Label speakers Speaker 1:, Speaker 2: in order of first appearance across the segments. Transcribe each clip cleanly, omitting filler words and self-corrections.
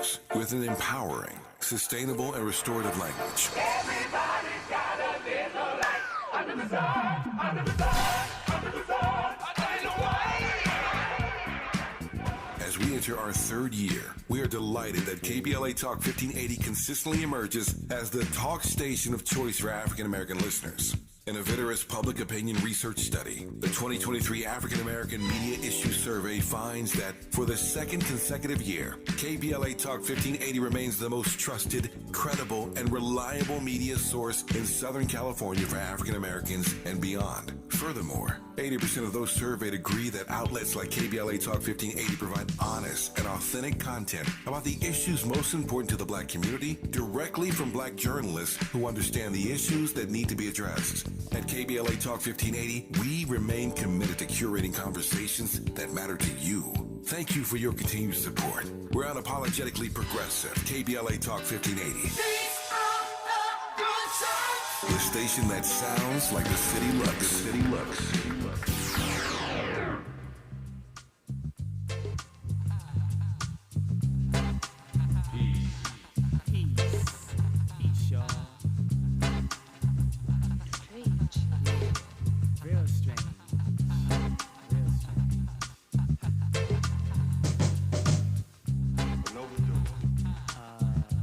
Speaker 1: issues with an empowering, sustainable, and restorative language.
Speaker 2: Everybody's got a little light under the sun, under the sun, under the sun. I know why.
Speaker 1: As we enter our third year, we are delighted that KBLA Talk 1580 consistently emerges as the talk station of choice for African American listeners. In a vigorous public opinion research study, the 2023 African American Media Issue Survey finds that for the second consecutive year, KBLA Talk 1580 remains the most trusted, credible, and reliable media source in Southern California for African Americans and beyond. Furthermore, 80% of those surveyed agree that outlets like KBLA Talk 1580 provide honest and authentic content about the issues most important to the Black community directly from Black journalists who understand the issues that need to be addressed. At KBLA Talk 1580, we remain committed to curating conversations that matter to you. Thank you for your continued support. We're unapologetically progressive. KBLA Talk 1580. The station that sounds like the city looks. The city looks.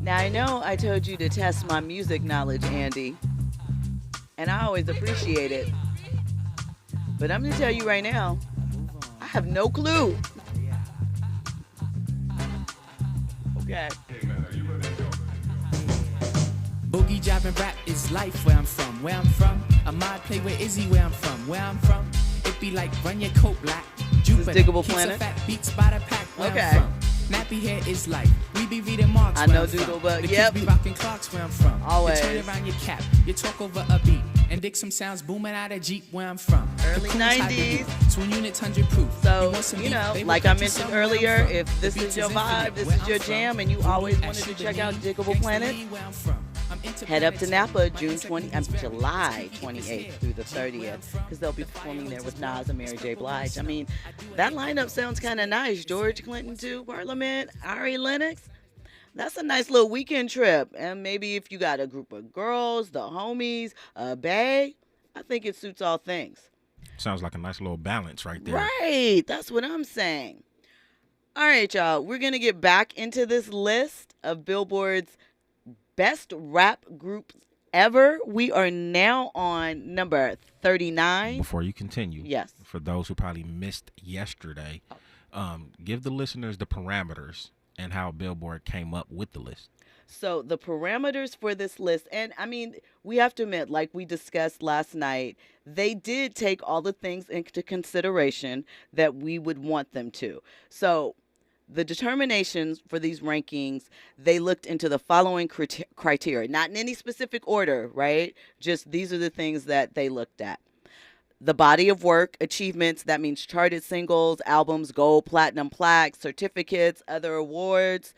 Speaker 3: Now, I know I told you to test my music knowledge, Andy, and I always appreciate it. But I'm going to tell you right now, I have no clue. Okay.
Speaker 4: Boogie jobbing rap is life where I'm from. Where I'm from, a mod play with Izzy where I'm from. Where I'm from, it be like run your coat black. Jupiter,
Speaker 3: Diggable Planet?
Speaker 4: Fat beats by the pack where
Speaker 3: Okay.
Speaker 4: I'm from. Nappy hair is life. We be reading marks
Speaker 3: I
Speaker 4: where
Speaker 3: know
Speaker 4: I'm
Speaker 3: Doodle,
Speaker 4: from.
Speaker 3: but
Speaker 4: the
Speaker 3: yep.
Speaker 4: kids be rocking clocks where I'm from.
Speaker 3: Always.
Speaker 4: You turn around your cap, you talk over a beat, and dig some sounds booming out of Jeep where I'm from.
Speaker 3: Early
Speaker 4: The crew's high
Speaker 3: 90s.
Speaker 4: beat, Twin units 100 proof.
Speaker 3: So,
Speaker 4: want some
Speaker 3: you
Speaker 4: beef,
Speaker 3: know,
Speaker 4: they will
Speaker 3: like I
Speaker 4: cut you
Speaker 3: mentioned
Speaker 4: somewhere I'm
Speaker 3: earlier,
Speaker 4: from.
Speaker 3: if
Speaker 4: The
Speaker 3: this
Speaker 4: beats
Speaker 3: is your
Speaker 4: infinite
Speaker 3: vibe, this
Speaker 4: where
Speaker 3: is your
Speaker 4: I'm
Speaker 3: jam,
Speaker 4: from.
Speaker 3: and you always
Speaker 4: Voodoo,
Speaker 3: wanted to check out
Speaker 4: Sugar
Speaker 3: Diggable
Speaker 4: Lean,
Speaker 3: Planet,
Speaker 4: Gangsta Lean, where I'm from. I'm
Speaker 3: head up to Napa
Speaker 4: interplanetary.
Speaker 3: July 28th through the 30th, because they'll be performing there with Nas and Mary J. Blige. I mean, that lineup sounds kind of nice. George Clinton to Parliament, Ari Lennox. That's a nice little weekend trip. And maybe if you got a group of girls, the homies, a bae, I think it suits all things.
Speaker 5: Sounds like a nice little balance right there.
Speaker 3: Right. That's what I'm saying. All right, y'all. We're going to get back into this list of Billboard's best rap groups ever. We are now on number 39.
Speaker 5: Before you continue,
Speaker 3: Yes.
Speaker 5: for those who probably missed yesterday, give the listeners the parameters and how Billboard came up with the list.
Speaker 3: So the parameters for this list, and I mean, we have to admit, like we discussed last night, they did take all the things into consideration that we would want them to. So the determinations for these rankings, they looked into the following criteria, not in any specific order, right? Just these are the things that they looked at. The body of work, achievements, that means charted singles, albums, gold, platinum plaques, certificates, other awards.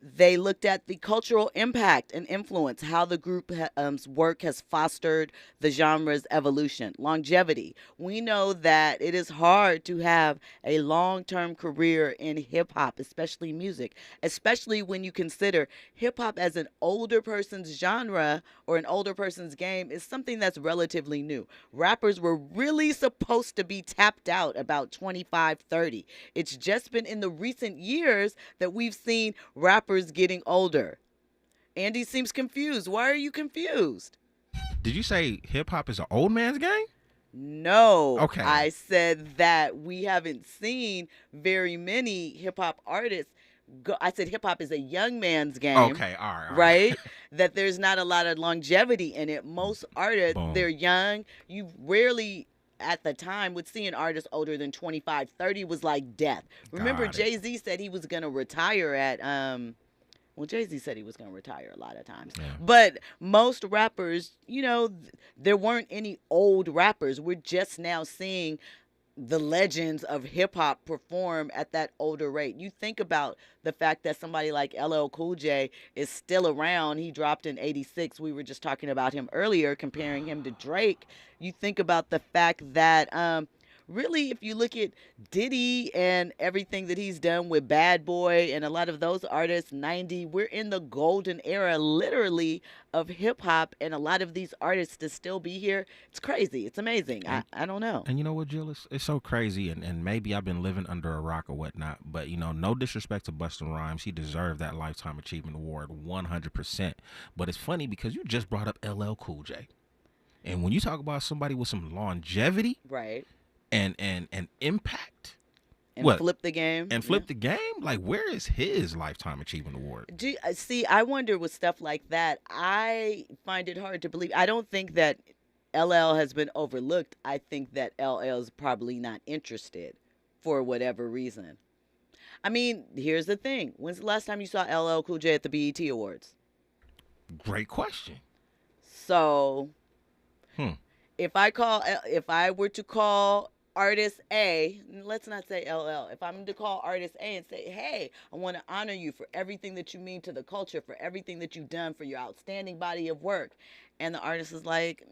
Speaker 3: They looked at the cultural impact and influence, how the group's work has fostered the genre's evolution. Longevity. We know that it is hard to have a long-term career in hip-hop, especially music, especially when you consider hip-hop as an older person's genre or an older person's game is something that's relatively new. Rappers were really supposed to be tapped out about 25, 30. It's just been in the recent years that we've seen rappers getting older. Andy seems confused. Why are you confused?
Speaker 5: Did you say hip hop is an old man's game?
Speaker 3: No.
Speaker 5: Okay.
Speaker 3: I said that we haven't seen very many hip hop artists. I said hip hop is a young man's game.
Speaker 5: Okay, all right.
Speaker 3: Right? That there's not a lot of longevity in it. Most artists,
Speaker 5: Boom.
Speaker 3: they're young. You rarely at the time would see an artist older than 25, 30 was like death. Remember,
Speaker 5: Got it.
Speaker 3: Jay-Z said he was going to retire at well, Jay-Z said he was going to retire a lot of times.
Speaker 5: Yeah.
Speaker 3: But most rappers, you know, there weren't any old rappers. We're just now seeing the legends of hip-hop perform at that older rate. You think about the fact that somebody like LL Cool J is still around. He dropped in 86. We were just talking about him earlier, comparing him to Drake. You think about the fact that really, if you look at Diddy and everything that he's done with Bad Boy and a lot of those artists, 90, we're in the golden era, literally, of hip hop, and a lot of these artists to still be here. It's crazy. It's amazing. I don't know.
Speaker 5: And you know what, Jill? It's so crazy, and maybe I've been living under a rock or whatnot, but, no disrespect to Busta Rhymes. He deserved that Lifetime Achievement Award 100%. But it's funny because you just brought up LL Cool J. And when you talk about somebody with some longevity,
Speaker 3: Right.
Speaker 5: and impact,
Speaker 3: And
Speaker 5: what?
Speaker 3: flip the game.
Speaker 5: And flip the game, like, where is his Lifetime Achievement Award?
Speaker 3: See, I wonder with stuff like that, I find it hard to believe. I don't think that LL has been overlooked. I think that LL is probably not interested for whatever reason. I mean, here's the thing. When's the last time you saw LL Cool J at the BET Awards?
Speaker 5: Great question.
Speaker 3: So, if I were to call artist A, let's not say LL. If I'm to call artist A and say, hey, I want to honor you for everything that you mean to the culture, for everything that you've done, for your outstanding body of work. And the artist is like,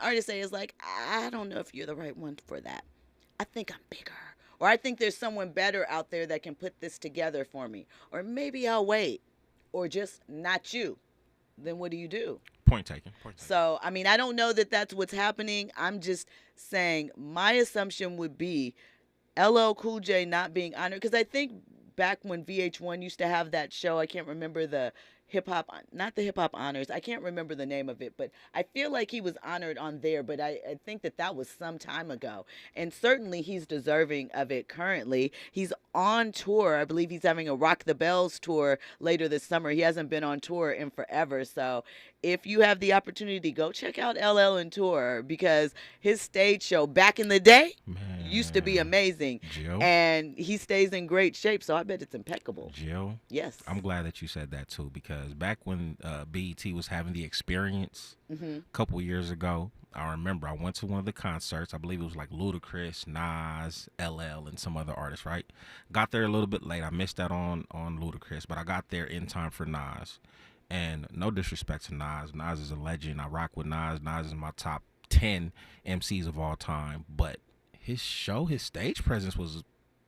Speaker 3: artist A is like, I don't know if you're the right one for that. I think I'm bigger. Or I think there's someone better out there that can put this together for me. Or maybe I'll wait. Or just not you. Then what do?
Speaker 5: Point taken.
Speaker 3: So, I mean, I don't know that that's what's happening. I'm just saying my assumption would be LL Cool J not being honored. Because I think back when VH1 used to have that show, I can't remember the not the hip hop honors. I can't remember the name of it, but I feel like he was honored on there. But I think that was some time ago. And certainly he's deserving of it currently. He's on tour. I believe he's having a Rock the Bells tour later this summer. He hasn't been on tour in forever. So if you have the opportunity, go check out LL on tour, because his stage show back in the day used to be amazing.
Speaker 5: Jill?
Speaker 3: And he stays in great shape, so I bet it's impeccable.
Speaker 5: Jill?
Speaker 3: Yes.
Speaker 5: I'm glad that you said that too, because back when BET was having the experience a couple years ago, I remember I went to one of the concerts. I believe it was like Ludacris, Nas, LL, and some other artists, right? Got there a little bit late. I missed that on Ludacris, but I got there in time for Nas. And no disrespect to Nas. Nas is a legend. I rock with Nas. Nas is my top 10 MCs of all time. But his stage presence was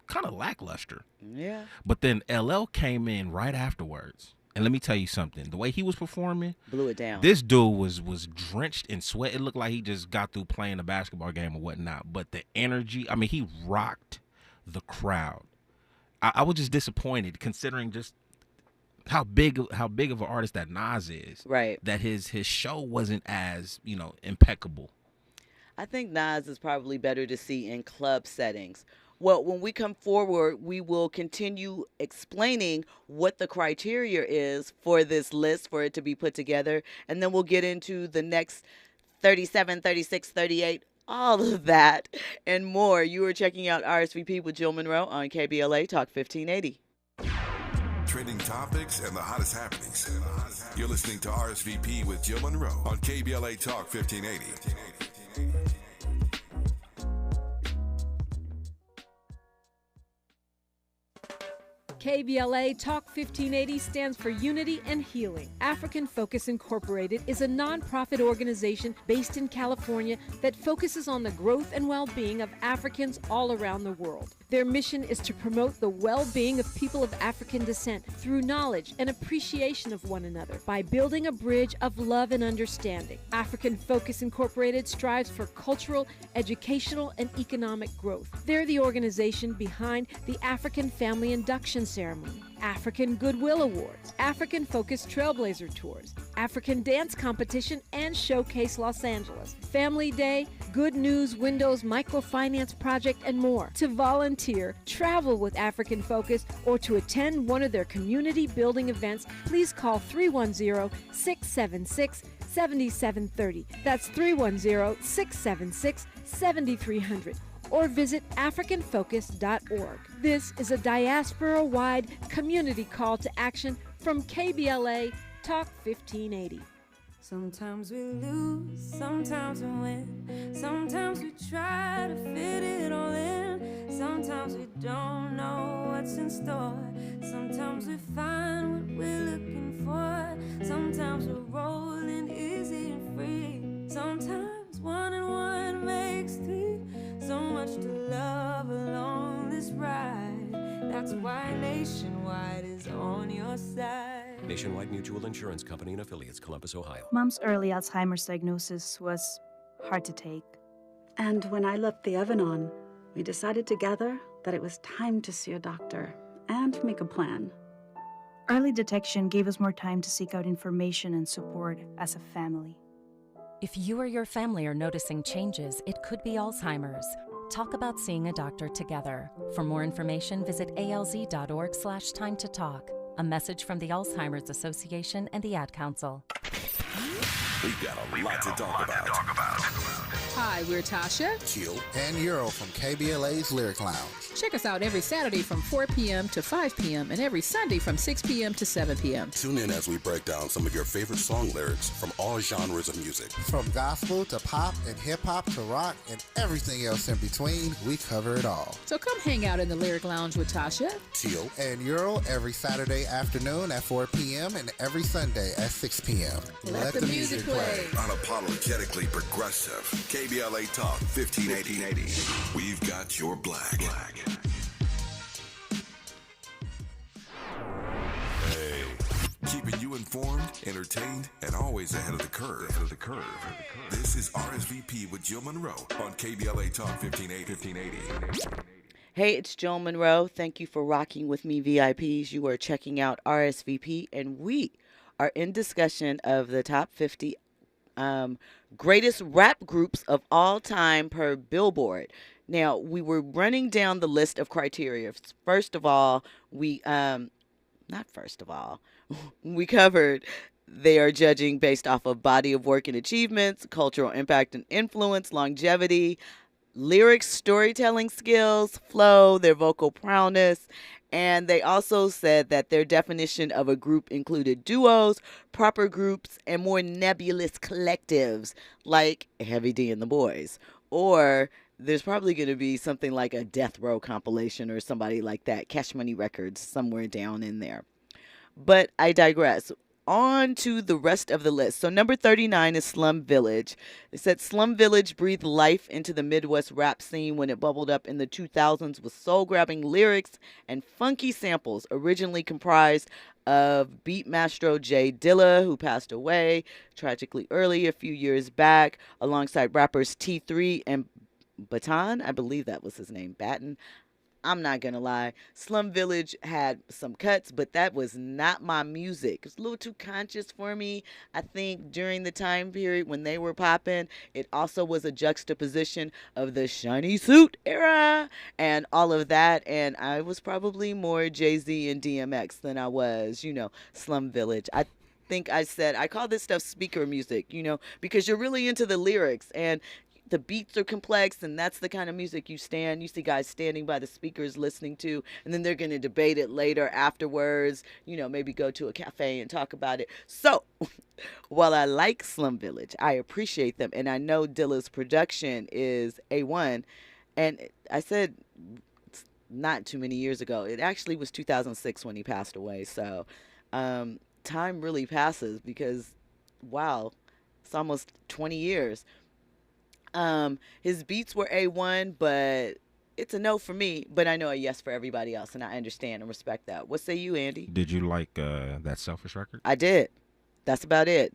Speaker 5: kind of lackluster.
Speaker 3: Yeah.
Speaker 5: But then LL came in right afterwards. And let me tell you something. The way he was performing,
Speaker 3: Blew it down.
Speaker 5: this dude was drenched in sweat. It looked like he just got through playing a basketball game or whatnot. But the energy, I mean, he rocked the crowd. I was just disappointed considering just how big of an artist that Nas is.
Speaker 3: Right.
Speaker 5: That his show wasn't as, impeccable.
Speaker 3: I think Nas is probably better to see in club settings. Well, when we come forward, we will continue explaining what the criteria is for this list, for it to be put together. And then we'll get into the next 37, 36, 38, all of that and more. You are checking out RSVP with Jill Munroe on KBLA Talk 1580.
Speaker 1: Trending topics and the hottest happenings. You're listening to RSVP with Jill Munroe on KBLA Talk 1580.
Speaker 6: KBLA Talk 1580 stands for Unity and Healing. African Focus Incorporated is a nonprofit organization based in California that focuses on the growth and well-being of Africans all around the world. Their mission is to promote the well-being of people of African descent through knowledge and appreciation of one another by building a bridge of love and understanding. African Focus Incorporated strives for cultural, educational, and economic growth. They're the organization behind the African Family Induction Ceremony, African Goodwill Awards, African Focus Trailblazer Tours, African Dance Competition and Showcase Los Angeles, Family Day, Good News Windows Microfinance Project, and more. To volunteer, travel with African Focus, or to attend one of their community building events, please call 310-676-7730. That's 310-676-7300. Or visit AfricanFocus.org. This is a diaspora-wide community call to action from KBLA Talk 1580.
Speaker 7: Sometimes we lose, sometimes we win. Sometimes we try to fit it all in. Sometimes we don't know what's in store. Sometimes we find what we're looking for. Sometimes we're rolling easy and free. Sometimes 1 and 1 makes 3. So much to love.
Speaker 8: Nationwide Mutual Insurance Company and affiliates, Columbus, Ohio.
Speaker 9: Mom's early Alzheimer's diagnosis was hard to take.
Speaker 10: And when I left the oven on, we decided together that it was time to see a doctor and make a plan.
Speaker 9: Early detection gave us more time to seek out information and support as a family.
Speaker 11: If you or your family are noticing changes, it could be Alzheimer's. Talk about seeing a doctor together. For more information, visit alz.org/time to talk. A message from the Alzheimer's Association and the Ad Council.
Speaker 1: We've got a lot to talk about.
Speaker 12: Hi, we're Tasha,
Speaker 13: Jill, and Euro from KBLA's Lyric Lounge.
Speaker 12: Check us out every Saturday from 4 p.m. to 5 p.m. and every Sunday from 6 p.m. to 7 p.m.
Speaker 13: Tune in as we break down some of your favorite song lyrics from all genres of music. From gospel to pop and hip-hop to rock and everything else in between, we cover it all.
Speaker 12: So come hang out in the Lyric Lounge with Tasha,
Speaker 13: Jill, and Euro every Saturday afternoon at 4 p.m. and every Sunday at 6 p.m.
Speaker 12: Let the music play.
Speaker 1: Unapologetically progressive. KBLA Talk 1580. We've got your black. Hey, keeping you informed, entertained, and always ahead of the curve. This is RSVP with Jill Munroe on KBLA Talk 1580.
Speaker 3: Hey, it's Jill Munroe. Thank you for rocking with me, VIPs. You are checking out RSVP, and we are in discussion of the top 50 greatest rap groups of all time per Billboard. Now, we were running down the list of criteria. First of all, we covered they are judging based off of body of work and achievements, cultural impact and influence, longevity, lyrics, storytelling skills, flow, their vocal prowess. And they also said that their definition of a group included duos, proper groups, and more nebulous collectives like Heavy D and the Boys. Or there's probably going to be something like a Death Row compilation or somebody like that, Cash Money Records, somewhere down in there. But I digress. On to the rest of the list. So number 39 is Slum Village. It said Slum Village breathed life into the Midwest rap scene when it bubbled up in the 2000s with soul-grabbing lyrics and funky samples, originally comprised of beat maestro Jay Dilla, who passed away tragically early a few years back, alongside rappers T3 and Baton. I believe that was his name, Baton. I'm not going to lie. Slum Village had some cuts, but that was not my music. It was a little too conscious for me. I think during the time period when they were popping, it also was a juxtaposition of the shiny suit era and all of that. And I was probably more Jay-Z and DMX than I was, Slum Village. I think I said, I call this stuff speaker music, because you're really into the lyrics and the beats are complex, and that's the kind of music you see guys standing by the speakers listening to, and then they're going to debate it later afterwards, maybe go to a cafe and talk about it. So while I like Slum Village, I appreciate them, and I know Dilla's production is A1, and I said not too many years ago. It actually was 2006 when he passed away, so time really passes because, wow, it's almost 20 years. His beats were A1, but it's a no for me, but I know a yes for everybody else, and I understand and respect that. What say you, Andy?
Speaker 5: Did you like that Selfish record?
Speaker 3: I did. That's about it.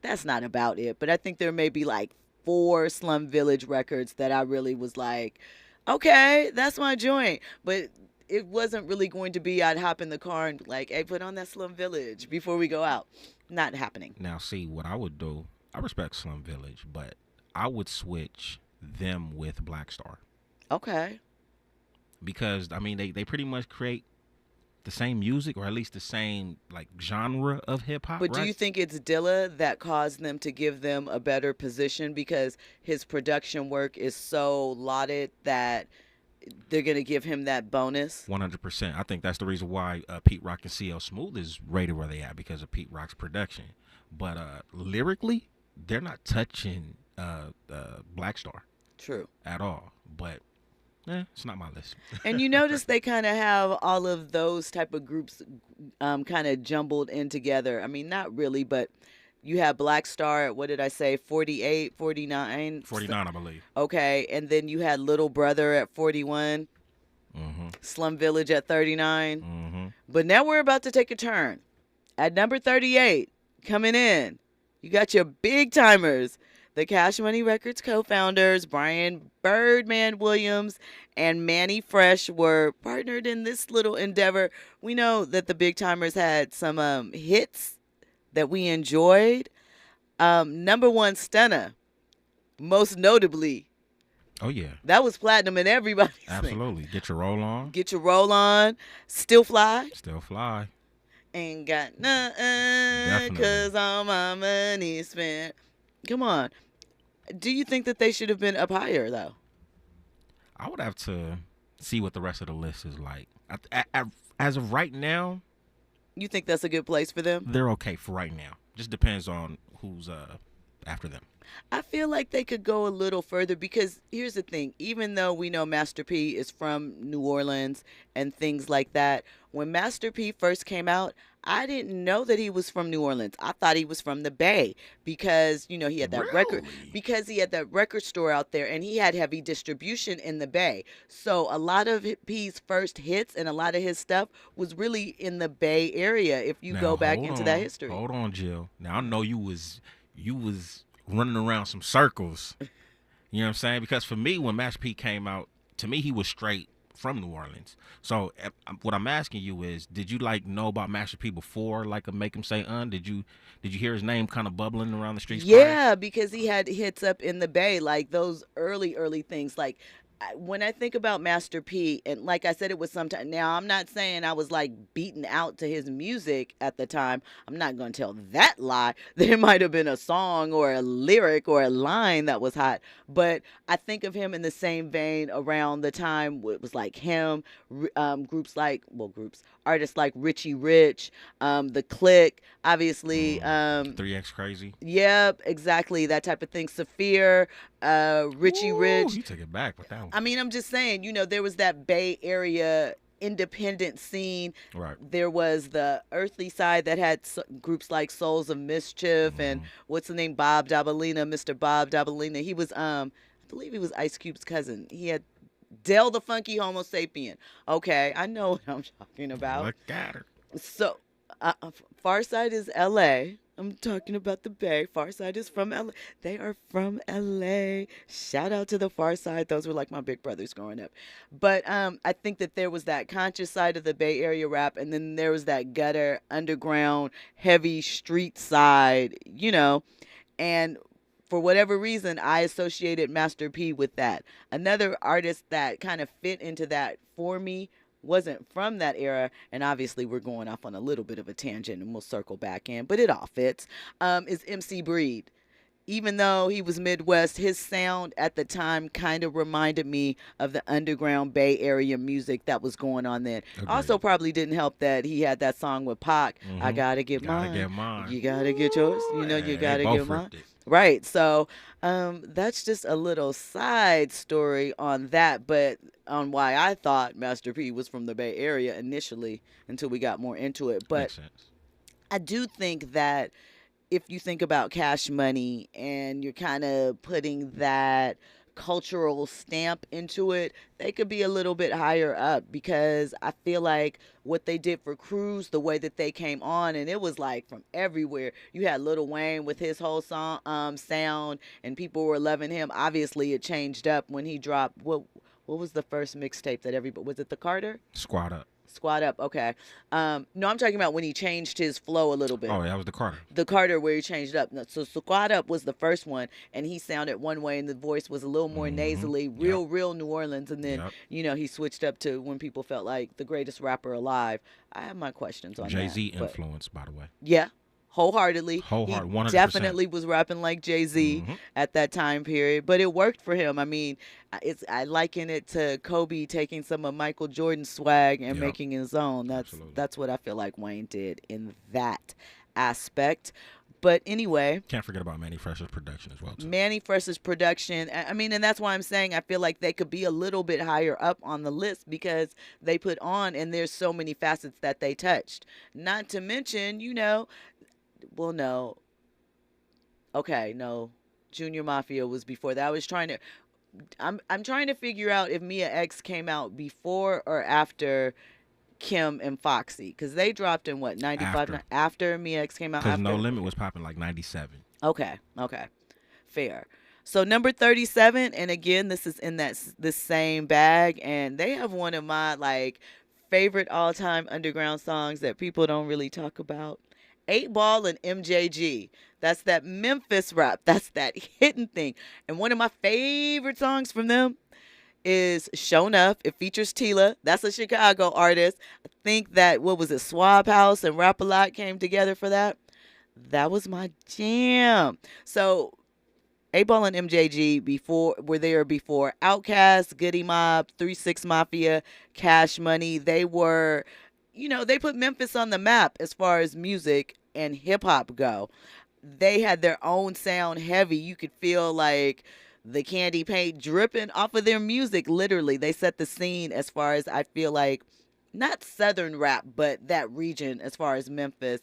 Speaker 3: That's not about it, but I think there may be like 4 Slum Village records that I really was like, okay, that's my joint. But it wasn't really going to be I'd hop in the car and be like, hey, put on that Slum Village before we go out. Not happening.
Speaker 5: Now, see, what I would do, I respect Slum Village, but I would switch them with Black Star.
Speaker 3: Okay.
Speaker 5: Because, they pretty much create the same music, or at least the same, genre of hip-hop,
Speaker 3: But do you think it's Dilla that caused them to give them a better position because his production work is so lauded that they're going to give him that bonus?
Speaker 5: 100%. I think that's the reason why Pete Rock and CL Smooth is rated where they are, because of Pete Rock's production. But lyrically, they're not touching Black Star.
Speaker 3: True.
Speaker 5: At all. But it's not my list.
Speaker 3: And you notice they kind of have all of those type of groups kind of jumbled in together. Not really, but you have Black Star at, what did I say, 48, 49?
Speaker 5: 49, I believe.
Speaker 3: Okay, and then you had Little Brother at 41.
Speaker 5: Mm-hmm.
Speaker 3: Slum Village at 39.
Speaker 5: Mm-hmm.
Speaker 3: But now we're about to take a turn. At number 38, coming in, you got your big timers. The Cash Money Records co-founders, Brian Birdman Williams and Manny Fresh, were partnered in this little endeavor. We know that the big timers had some hits that we enjoyed. Number one, Stunner, most notably.
Speaker 5: Oh, yeah.
Speaker 3: That was platinum in everybody's thing.
Speaker 5: Absolutely. Get your roll on.
Speaker 3: Get your roll on. Still Fly.
Speaker 5: Still Fly.
Speaker 3: Ain't got nothing, cause all my money spent. Come on. Do you think that they should have been up higher, though?
Speaker 5: I would have to see what the rest of the list is like. As of right now,
Speaker 3: you think that's a good place for them?
Speaker 5: They're okay for right now. Just depends on who's after them.
Speaker 3: I feel like they could go a little further because here's the thing. Even though we know Master P is from New Orleans and things like that, when Master P first came out, I didn't know that he was from New Orleans. I thought he was from the Bay because, he had that record store out there and he had heavy distribution in the Bay. So a lot of P's first hits and a lot of his stuff was really in the Bay area if you go back into that history.
Speaker 5: Hold on, Jill. Now I know you was running around some circles. You know what I'm saying? Because for me, when Master P came out, to me he was straight from New Orleans. So what I'm asking you is, did you know about Master P before a Make Him Say Did you hear his name kind of bubbling around the streets?
Speaker 3: Yeah, because he had hits up in the Bay, like those early things. When I think about Master P, and like I said, it was sometime. Now, I'm not saying I was beaten out to his music at the time. I'm not going to tell that lie. There might have been a song or a lyric or a line that was hot. But I think of him in the same vein around the time it was him, artists like Richie Rich, The Click, obviously.
Speaker 5: 3X Crazy.
Speaker 3: Yep, exactly. That type of thing. Saphir, Richie Rich.
Speaker 5: You took it back with that one.
Speaker 3: I mean, I'm just saying, there was that Bay Area independent scene.
Speaker 5: Right.
Speaker 3: There was the earthly side that had groups like Souls of Mischief and what's the name? Bob Dabalina, Mr. Bob Dabalina. He was, I believe he was Ice Cube's cousin. He had Del the Funky Homo Sapien. Okay, I know what I'm talking about.
Speaker 5: Look at her.
Speaker 3: So, Farside is L.A. I'm talking about the Bay. Farside is from L.A. They are from L.A. Shout out to the Farside. Those were my big brothers growing up. But I think that there was that conscious side of the Bay Area rap, and then there was that gutter, underground, heavy street side, and for whatever reason, I associated Master P with that. Another artist that kind of fit into that for me wasn't from that era, and obviously we're going off on a little bit of a tangent and we'll circle back in, but it all fits, is MC Breed. Even though he was Midwest, his sound at the time kind of reminded me of the underground Bay Area music that was going on then.
Speaker 5: Agreed.
Speaker 3: Also probably didn't help that he had that song with Pac, I gotta get mine. You gotta get yours. You gotta get mine. Right. So that's just a little side story on that, but on why I thought Master P was from the Bay Area initially until we got more into it. But
Speaker 5: makes sense.
Speaker 3: I do think that if you think about Cash Money and you're kind of putting that cultural stamp into it, they could be a little bit higher up, because I feel like what they did for Cruise, the way that they came on, and it was from everywhere. You had Lil Wayne with his whole song sound, and people were loving him. Obviously, it changed up when he dropped what was the first mixtape that everybody, was it the Carter?
Speaker 5: Squad Up.
Speaker 3: Squad Up, okay. No, I'm talking about when he changed his flow a little bit.
Speaker 5: Oh, that was the Carter.
Speaker 3: The Carter where he changed up. No, so Squad Up was the first one, and he sounded one way, and the voice was a little more nasally, real New Orleans, and then, he switched up to when people felt like the greatest rapper alive. I have my questions on
Speaker 5: Jay-Z
Speaker 3: that.
Speaker 5: influence, by the way.
Speaker 3: Yeah. Wholeheartedly.
Speaker 5: 100%.
Speaker 3: He definitely was rapping like Jay-Z at that time period, but it worked for him. I mean, I liken it to Kobe taking some of Michael Jordan's swag and making his own. That's what I feel like Wayne did in that aspect. But anyway,
Speaker 5: can't forget about Manny Fresh's production as well, too.
Speaker 3: Manny Fresh's production. I mean, and that's why I'm saying I feel like they could be a little bit higher up on the list, because they put on, and there's so many facets that they touched. Not to mention, well, no. Okay, no. Junior Mafia was before that. I'm trying to figure out if Mia X came out before or after Kim and Foxy, because they dropped in what, 95 after Me X came out.
Speaker 5: Because
Speaker 3: After
Speaker 5: No Limit was popping like 97.
Speaker 3: Okay, fair. So number 37, and again, this is in this same bag, and they have one of my like favorite all-time underground songs that people don't really talk about. 8 Ball and MJG. That's that Memphis rap. That's that hidden thing. And one of my favorite songs from them is Show Enough. It features Tila. That's a Chicago artist. I think that, what was it, Swab House and Rap A Lot came together for that. That was my jam. So 8 Ball and MJG were there before Outkast, Goody Mob, 3 6 Mafia, Cash Money. They were, they put Memphis on the map as far as music and hip hop go. They had their own sound, heavy. You could feel like the candy paint dripping off of their music. Literally, they set the scene as far as, I feel like, not Southern rap, but that region as far as Memphis.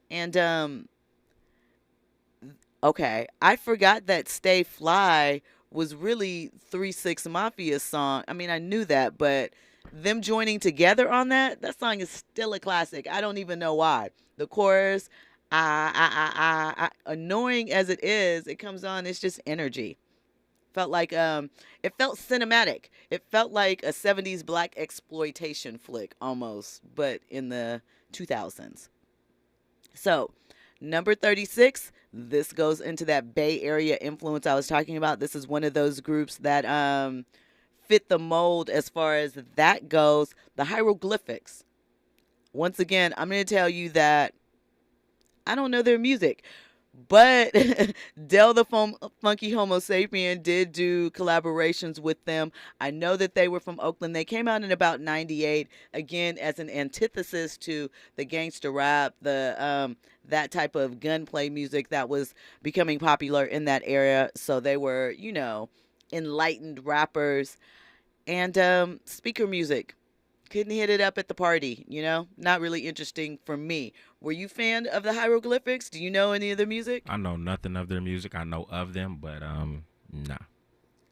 Speaker 3: And okay, I forgot that Stay Fly was really 3 6 Mafia's song. I mean, I knew that, but them joining together on that song is still a classic. I don't even know why. The chorus, annoying as it is, it comes on, it's just energy. Felt like it felt cinematic. It felt like a 70s black exploitation flick almost, but in the 2000s. So, number 36, this goes into that Bay Area influence I was talking about. This is one of those groups that fit the mold as far as that goes. The Hieroglyphics. Once again, I'm going to tell you that I don't know their music, but Del the Funky Homo Sapien did do collaborations with them. I know that they were from Oakland. They came out in about 98, again, as an antithesis to the gangster rap, the that type of gunplay music that was becoming popular in that area. So they were, enlightened rappers. And speaker music. Couldn't hit it up at the party, Not really interesting for me. Were you a fan of the Hieroglyphics? Do you know any of their music?
Speaker 5: I know nothing of their music. I know of them, but nah.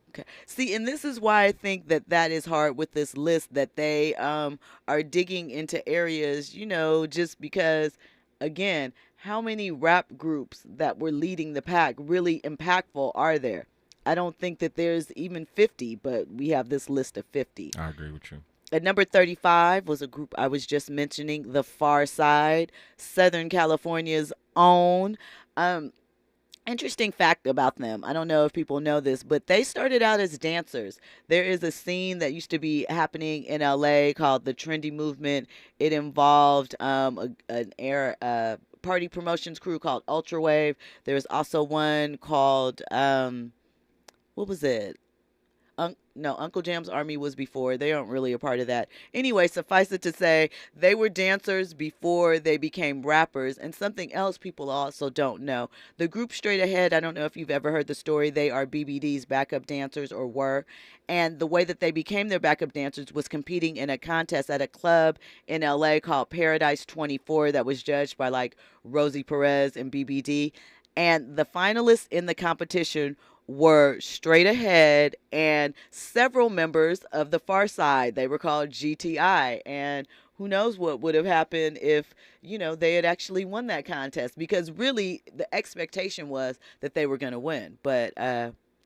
Speaker 3: Okay. See, and this is why I think that is hard with this list, that they are digging into areas, just because, again, how many rap groups that were leading the pack, really impactful, are there? I don't think that there's even 50, but we have this list of 50.
Speaker 5: I agree with you.
Speaker 3: At number 35 was a group I was just mentioning, The Far Side, Southern California's own. Interesting fact about them, I don't know if people know this, but they started out as dancers. There is a scene that used to be happening in LA called the Trendy Movement. It involved an party promotions crew called Ultrawave. There's also one called, what was it? No, Uncle Jam's Army was before. They aren't really a part of that. Anyway, suffice it to say, they were dancers before they became rappers. And something else people also don't know. The group Straight Ahead, I don't know if you've ever heard the story. They are BBD's backup dancers, or were. And the way that they became their backup dancers was competing in a contest at a club in LA called Paradise 24 that was judged by like Rosie Perez and BBD. And the finalists in the competition were Straight Ahead and several members of the Far Side. They were called GTI, and who knows what would have happened if, they had actually won that contest, because really the expectation was that they were going to win, but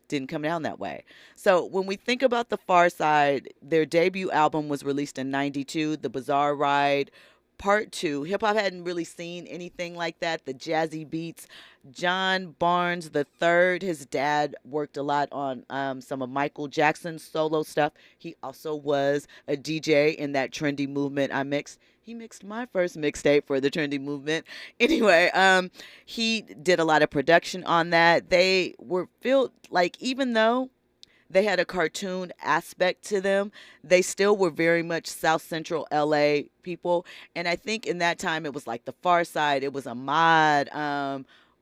Speaker 3: didn't come down that way. So when we think about the Far Side, their debut album was released in 92, The Bizarre Ride Part 2. Hip-hop hadn't really seen anything like that, the jazzy beats. John Barnes III, his dad, worked a lot on some of Michael Jackson's solo stuff. He also was a DJ in that Trendy Movement He mixed my first mixtape for the Trendy Movement. Anyway, he did a lot of production on that. They were filled, like, even though they had a cartoon aspect to them, they still were very much South Central LA people. And I think in that time it was like the Far Side, it was Ahmad.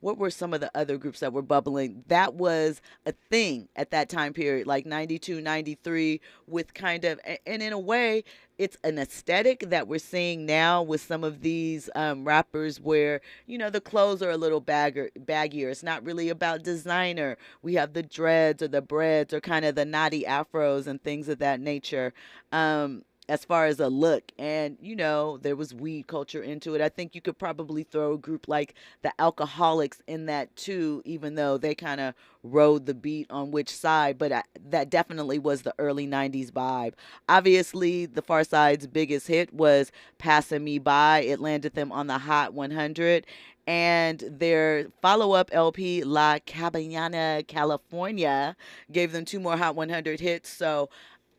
Speaker 3: What were some of the other groups that were bubbling? That was a thing at that time period, like 92, 93, with kind of, and in a way, it's an aesthetic that we're seeing now with some of these rappers where, the clothes are a little baggier. It's not really about designer. We have the dreads or the breads or kind of the naughty afros and things of that nature. as far as a look. And, you know, there was weed culture into it. I think you could probably throw a group like the Alcoholics in that too, even though they kind of rode the beat on which side. But that definitely was the early 90s vibe. Obviously, the Far Side's biggest hit was Passing Me By. It landed them on the Hot 100. And their follow-up LP, La Cabana, California, gave them 2 more Hot 100 hits. So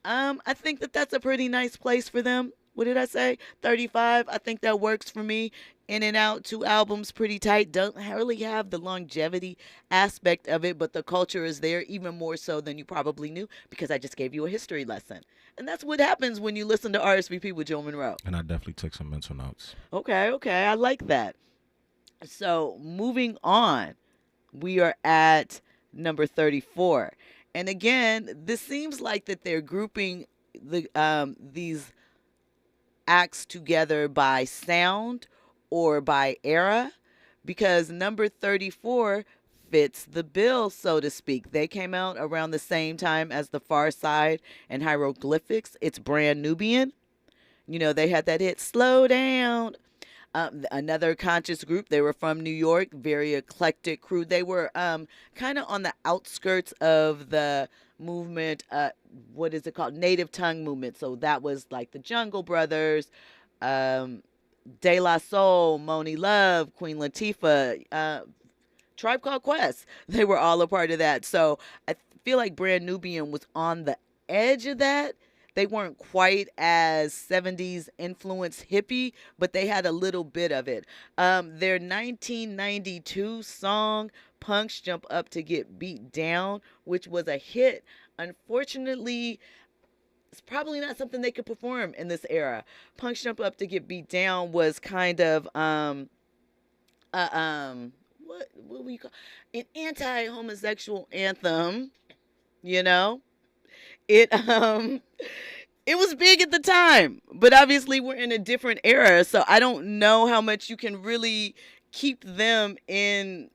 Speaker 3: I think that that's a pretty nice place for them. What did I say? 35. I think that works for me. In and out, 2 albums, pretty tight. Don't really have the longevity aspect of it, but the culture is there even more so than you probably knew because I just gave you a history lesson. And that's what happens when you listen to RSVP with Jill Munroe.
Speaker 5: And I definitely took some mental notes.
Speaker 3: Okay. I like that. So moving on, we are at number 34. And again, this seems like that they're grouping these acts together by sound or by era, because number 34 fits the bill, so to speak. They came out around the same time as the Far Side and Hieroglyphics. It's Brand Nubian. You know, they had that hit, Slow Down. Another conscious group. They were from New York, very eclectic crew. They were kind of on the outskirts of the movement, what is it called? Native tongue movement. So that was like the Jungle Brothers, De La Soul, Moni Love, Queen Latifah, Tribe Called Quest. They were all a part of that. So I feel like Brand Nubian was on the edge of that. They weren't quite as 70s influenced hippie, but they had a little bit of it. Their 1992 song, Punks Jump Up to Get Beat Down, which was a hit, unfortunately, it's probably not something they could perform in this era. Punks Jump Up to Get Beat Down was kind of, what would we call an anti-homosexual anthem, you know? It was big at the time, but obviously we're in a different era, so I don't know how much you can really keep them in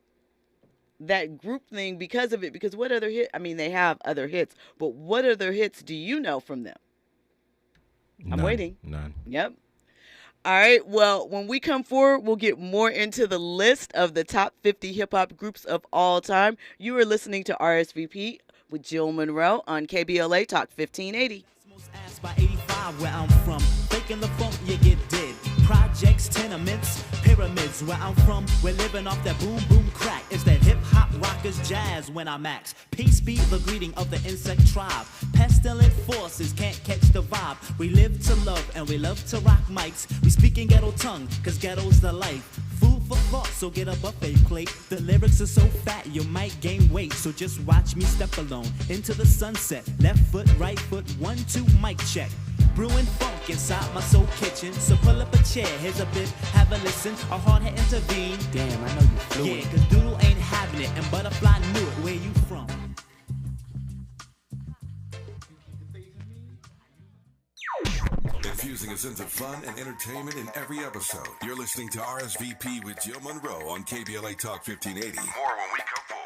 Speaker 3: that group thing because of it. Because what other hit? I mean, they have other hits, but what other hits do you know from them? I'm waiting.
Speaker 5: None.
Speaker 3: Yep. All right. Well, when we come forward, we'll get more into the list of the top 50 hip hop groups of all time. You are listening to RSVP with Jill Munroe on KBLA Talk 1580.
Speaker 4: Asked by 85 where I'm from. Faking the funk, you get dead. Projects, tenements, pyramids. Where I'm from, we're living off that boom boom crack. It's that hip hop rockers jazz when I max. Peace be the greeting of the insect tribe. Pestilent forces can't catch the vibe. We live to love and we love to rock mics. We speak in ghetto tongue, cause ghetto's the life. Food for thought, so get a buffet plate. The lyrics are so fat, you might gain weight. So just watch me step alone into the sunset. Left foot, right foot, 1, 2, mic check. Brewing funk inside my soul kitchen. So pull up a chair, here's a bit, have a listen. A hard head intervene. Damn, I know you fluent. Yeah, cause Doodle ain't having it, and Butterfly knew it. Where you from?
Speaker 1: Infusing a sense of fun and entertainment in every episode. You're listening to RSVP with Jill Munroe on KBLA Talk 1580. More when we come forward.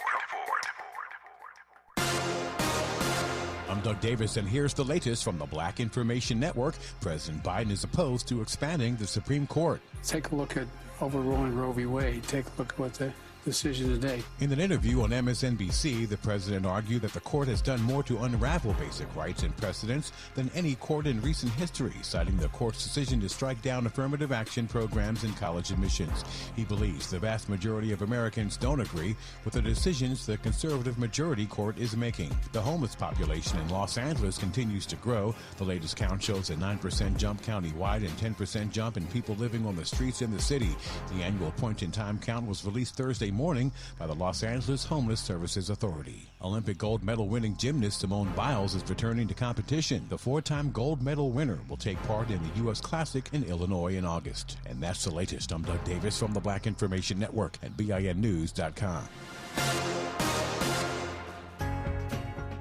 Speaker 14: I'm Doug Davis, and here's the latest from the Black Information Network. President Biden is opposed to expanding the Supreme Court.
Speaker 15: Take a look at overruling Roe v. Wade. Take a look at what the decision today.
Speaker 14: In an interview on MSNBC, the president argued that the court has done more to unravel basic rights and precedents than any court in recent history, citing the court's decision to strike down affirmative action programs in college admissions. He believes the vast majority of Americans don't agree with the decisions the conservative majority court is making. The homeless population in Los Angeles continues to grow. The latest count shows a 9% jump countywide and 10% jump in people living on the streets in the city. The annual point-in-time count was released Thursday morning by the Los Angeles Homeless Services Authority. Olympic gold medal winning gymnast Simone Biles is returning to competition. The 4-time gold medal winner will take part in the U.S. Classic in Illinois in August. And that's the latest. I'm Doug Davis from the Black Information Network at BINnews.com.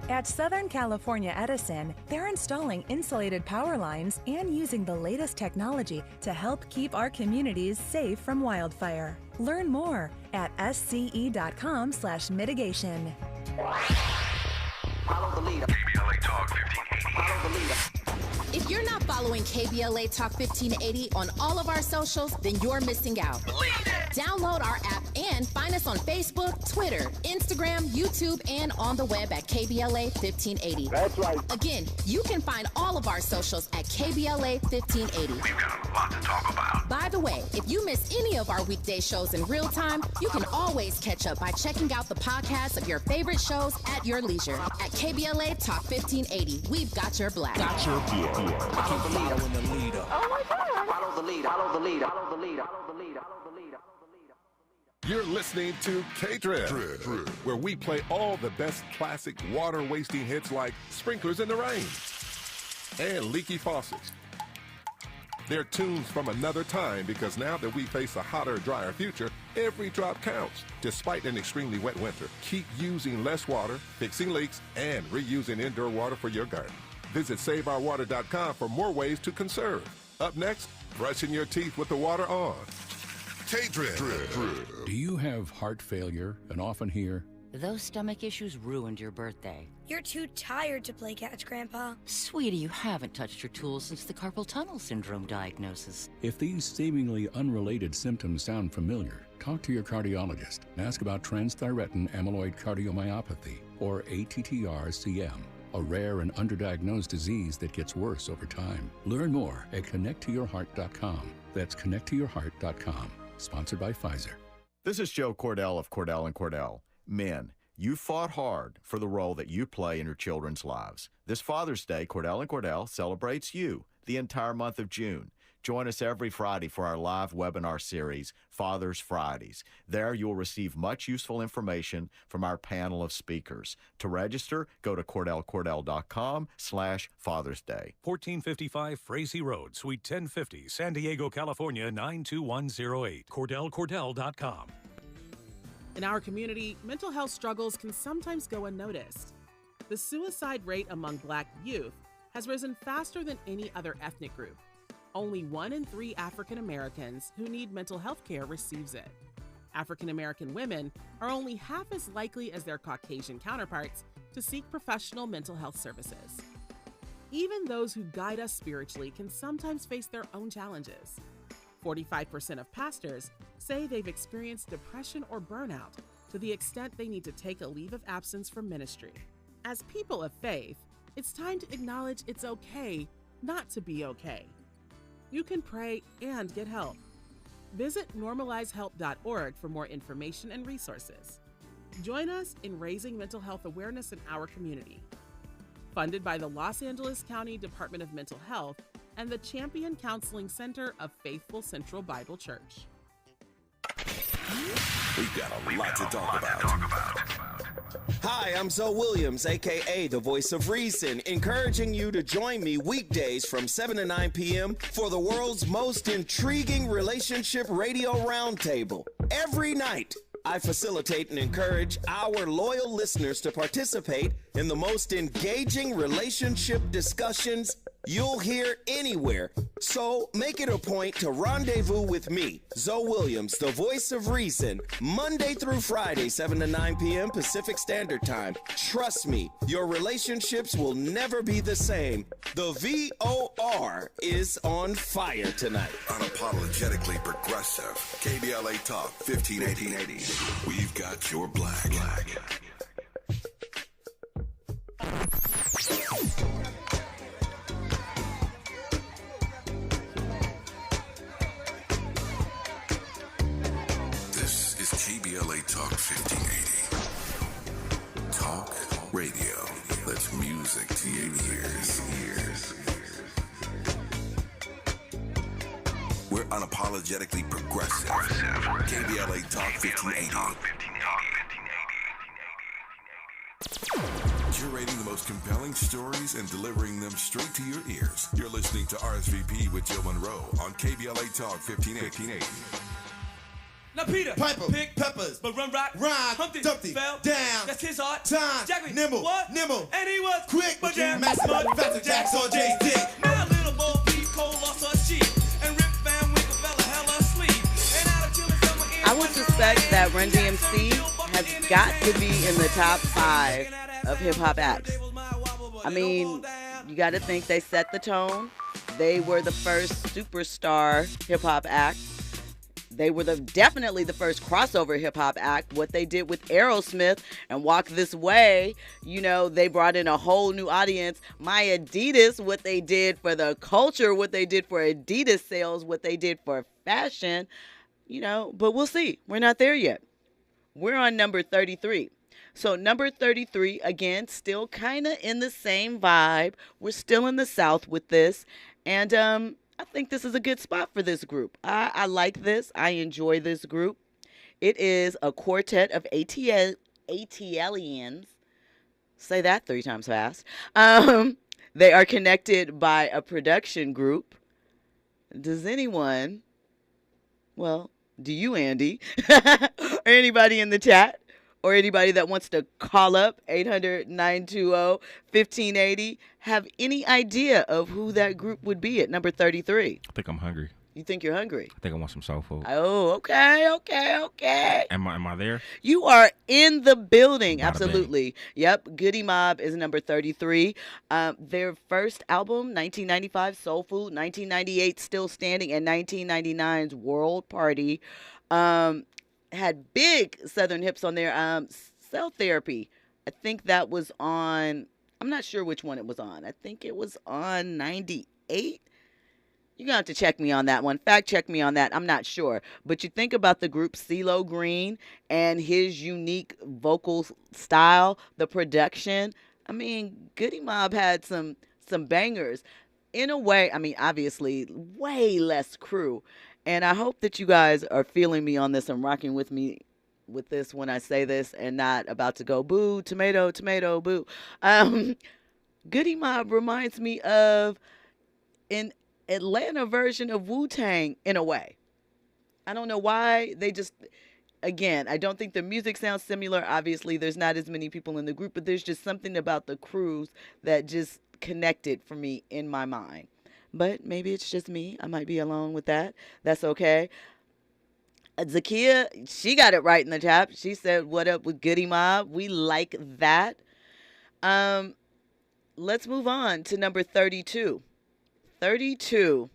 Speaker 16: At Southern California Edison, they're installing insulated power lines and using the latest technology to help keep our communities safe from wildfire. Learn more at sce.com/mitigation.
Speaker 2: Follow the leader. KBLA Talk 1580. Follow the leader.
Speaker 17: If you're not following KBLA Talk 1580 on all of our socials, then you're missing out. Download our app and find us on Facebook, Twitter, Instagram, YouTube, and on the web at KBLA 1580.
Speaker 2: That's right.
Speaker 17: Again, you can find all of our socials at KBLA 1580.
Speaker 2: We've got a lot to talk about.
Speaker 17: By the way, if you miss any of our weekday shows in real time, you can always catch up by checking out the podcasts of your favorite shows at your leisure. At KBLA Talk 1580, we've got your black.
Speaker 2: Got your black.
Speaker 4: Follow the leader when the leader.
Speaker 2: Oh my God. Follow the leader. Follow the leader. Follow the leader. Follow the leader. Follow the leader.
Speaker 1: You're listening to K-Drip, where we play all the best classic water-wasting hits like Sprinklers in the Rain and Leaky Faucets. They're tunes from another time because now that we face a hotter, drier future, every drop counts. Despite an extremely wet winter, keep using less water, fixing leaks, and reusing indoor water for your garden. Visit SaveOurWater.com for more ways to conserve. Up next, brushing your teeth with the water on. K-Drip.
Speaker 18: Do you have heart failure and often hear,
Speaker 19: "Those stomach issues ruined your birthday"?
Speaker 20: "You're too tired to play catch, Grandpa."
Speaker 19: "Sweetie, you haven't touched your tools since the carpal tunnel syndrome diagnosis."
Speaker 18: If these seemingly unrelated symptoms sound familiar, talk to your cardiologist and ask about transthyretin amyloid cardiomyopathy, or ATTR-CM, a rare and underdiagnosed disease that gets worse over time. Learn more at connecttoyourheart.com. That's connecttoyourheart.com. Sponsored by Pfizer.
Speaker 21: This is Joe Cordell of Cordell & Cordell. Men, you fought hard for the role that you play in your children's lives. This Father's Day, Cordell & Cordell celebrates you the entire month of June. Join us every Friday for our live webinar series, Father's Fridays. There you'll receive much useful information from our panel of speakers. To register, go to CordellCordell.com/Father's Day.
Speaker 22: 1455 Frazee Road, Suite 1050, San Diego, California, 92108. CordellCordell.com.
Speaker 23: In our community, mental health struggles can sometimes go unnoticed. The suicide rate among Black youth has risen faster than any other ethnic group. Only 1 in 3 African Americans who need mental health care receives it. African American women are only half as likely as their Caucasian counterparts to seek professional mental health services. Even those who guide us spiritually can sometimes face their own challenges. 45% of pastors say they've experienced depression or burnout to the extent they need to take a leave of absence from ministry. As people of faith, it's time to acknowledge it's okay not to be okay. You can pray and get help. Visit normalizehelp.org for more information and resources. Join us in raising mental health awareness in our community. Funded by the Los Angeles County Department of Mental Health and the Champion Counseling Center of Faithful Central Bible Church.
Speaker 1: We've got a lot to talk about.
Speaker 24: Hi, I'm Zoe Williams, a.k.a. the Voice of Reason, encouraging you to join me weekdays from 7 to 9 p.m. for the world's most intriguing relationship radio roundtable. Every night, I facilitate and encourage our loyal listeners to participate in the most engaging relationship discussions you'll hear anywhere. So make it a point to rendezvous with me, Zoe Williams, the Voice of Reason, Monday through Friday, 7 to 9 p.m. Pacific Standard Time. Trust me, your relationships will never be the same. The VOR is on fire tonight.
Speaker 1: Unapologetically progressive. KBLA Talk 1580. We've got your black. This is KBLA Talk 1580. Talk radio. That's music to your ears. We're unapologetically progressive. KBLA Talk 1580. Curating the most compelling stories and delivering them straight to your ears. You're listening to RSVP with Jill Munroe on KBLA Talk 1580.
Speaker 25: Now Peter,
Speaker 26: Piper,
Speaker 25: pick
Speaker 26: peppers,
Speaker 25: but run rock,
Speaker 26: rhyme,
Speaker 25: Humpty,
Speaker 26: Dumpty,
Speaker 25: fell
Speaker 26: down,
Speaker 25: that's his art,
Speaker 26: time,
Speaker 25: Jackman,
Speaker 26: nimble,
Speaker 25: what?
Speaker 26: nimble,
Speaker 25: and he was
Speaker 26: quick,
Speaker 25: but damn,
Speaker 26: massive, faster, Jack's on Jay's dick.
Speaker 25: Now little Bo Peep Cole lost her sheep, and Rip Van Winkle fell a hell of sleep, and out of children summer in
Speaker 3: I would suspect that Run DMC has got to be in the top 5 of hip hop acts. I mean, You got to think they set the tone. They were the first superstar hip-hop act. They were definitely the first crossover hip-hop act. What they did with Aerosmith and Walk This Way, you know, they brought in a whole new audience. My Adidas, what they did for the culture, what they did for Adidas sales, what they did for fashion, you know, but we'll see. We're not there yet. We're on number 33. So number 33, again, still kind of in the same vibe. We're still in the South with this. And I think this is a good spot for this group. I like this. I enjoy this group. It is a quartet of ATLians. Say that 3 times fast. They are connected by a production group. Does anyone, well, do you, Andy, or anybody in the chat, or anybody that wants to call up 800-920-1580, have any idea of who that group would be at number 33?
Speaker 5: I think I'm hungry.
Speaker 3: You think you're hungry?
Speaker 5: I think I want some soul food.
Speaker 3: Oh, okay.
Speaker 5: Am I there?
Speaker 3: You are in the building.
Speaker 5: Bada
Speaker 3: Absolutely. Yep. Goody Mob is number 33. Their first album, 1995, Soul Food, 1998, Still Standing, and 1999's World Party. Had big Southern hips on there. Cell Therapy. I think that was on, I'm not sure which one it was on. I think it was on 98. You're going to have to check me on that one. Fact check me on that. I'm not sure. But you think about the group CeeLo Green and his unique vocal style, the production. I mean, Goody Mob had some bangers. In a way, I mean, obviously, way less crew. And I hope that you guys are feeling me on this and rocking with me with this when I say this and not about to go, boo, tomato, tomato, boo. Goody Mob reminds me of an Atlanta version of Wu-Tang in a way. I don't know why. They just, again, I don't think the music sounds similar. Obviously, there's not as many people in the group, but there's just something about the crews that just connected for me in my mind. But maybe it's just me. I might be alone with that. That's okay. Zakia, she got it right in the chat. She said, what up with Goody Mob? We like that. Let's move on to number 32. 32.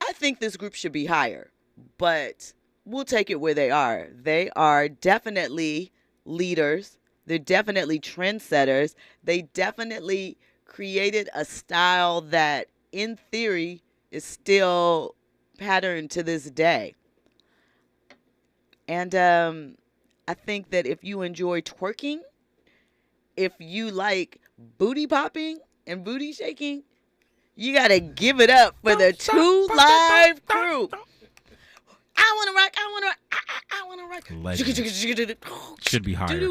Speaker 3: I think this group should be higher, but we'll take it where they are. They are definitely leaders. They're definitely trendsetters. They definitely created a style that in theory is still patterned to this day. And I think that if you enjoy twerking, if you like booty popping and booty shaking, you got to give it up for the 2 Live crew. I want to rock. I want to rock.
Speaker 5: Legend. Should be higher.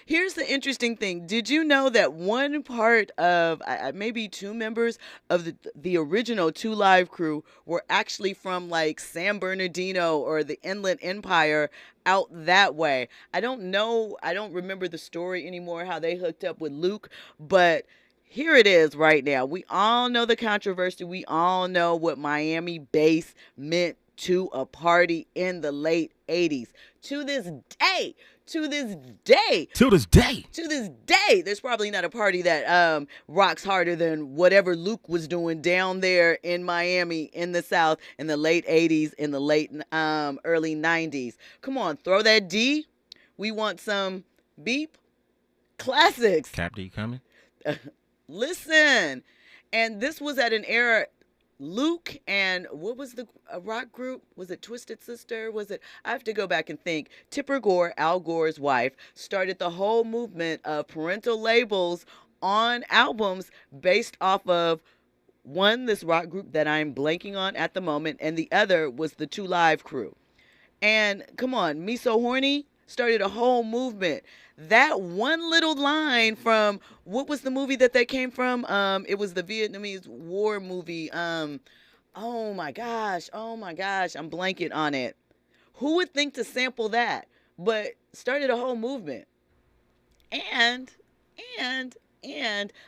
Speaker 3: Here's the interesting thing. Did you know that one part of, maybe 2 members of the original 2 Live crew were actually from like San Bernardino or the Inland Empire out that way? I don't know. I don't remember the story anymore, how they hooked up with Luke, but here it is right now. We all know the controversy. We all know what Miami bass meant to a party in the late 80s. To this day, there's probably not a party that rocks harder than whatever Luke was doing down there in Miami in the South in the late 80s, in the late early 90s. Come on, throw that D. We want some beep classics.
Speaker 5: Cap D coming?
Speaker 3: Listen, and this was at an era, Luke and what was the rock group? Was it Twisted Sister? Was it? I have to go back and think. Tipper Gore, Al Gore's wife, started the whole movement of parental labels on albums based off of one, this rock group that I'm blanking on at the moment, and the other was the 2 Live crew. And come on, Me So Horny started a whole movement. That one little line from, what was the movie that they came from? It was the Vietnamese War movie. Oh my gosh, I'm blanking on it. Who would think to sample that? But started a whole movement. And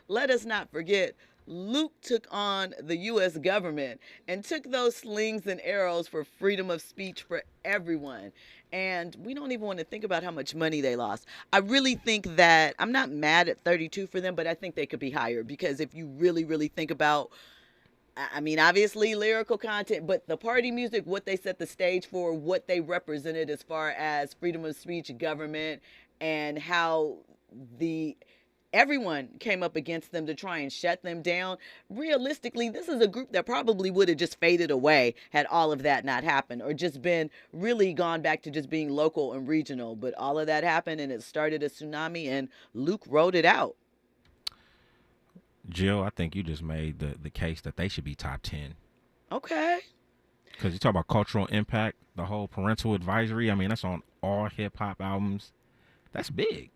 Speaker 3: let us not forget Luke took on the U.S. government and took those slings and arrows for freedom of speech for everyone. And we don't even want to think about how much money they lost. I really think that, I'm not mad at 32 for them, but I think they could be higher, because if you really, really think about, I mean, obviously lyrical content, but the party music, what they set the stage for, what they represented as far as freedom of speech, government, and how everyone came up against them to try and shut them down. Realistically, this is a group that probably would have just faded away had all of that not happened, or just been really gone back to just being local and regional. But all of that happened, and it started a tsunami, and Luke rode it out.
Speaker 5: Jill, I think you just made the case that they should be top 10.
Speaker 3: Okay.
Speaker 5: Because you talk about cultural impact, the whole parental advisory. I mean, that's on all hip-hop albums. That's big.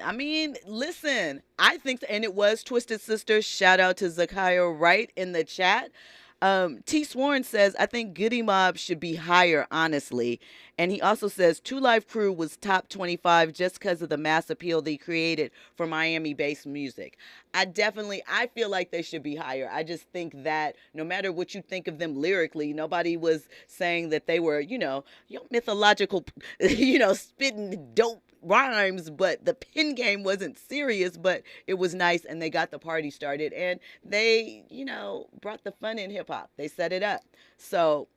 Speaker 3: I mean, listen, I think, and it was Twisted Sisters. Shout out to Zakiah Wright in the chat. T. Sworn says, I think Goody Mob should be higher, honestly. And he also says, Two Live Crew was top 25 just because of the mass appeal they created for Miami-based music. I feel like they should be higher. I just think that no matter what you think of them lyrically, nobody was saying that they were, mythological, spitting dope rhymes, but the pen game wasn't serious, but it was nice, and they got the party started, and they, brought the fun in hip-hop. They set it up. So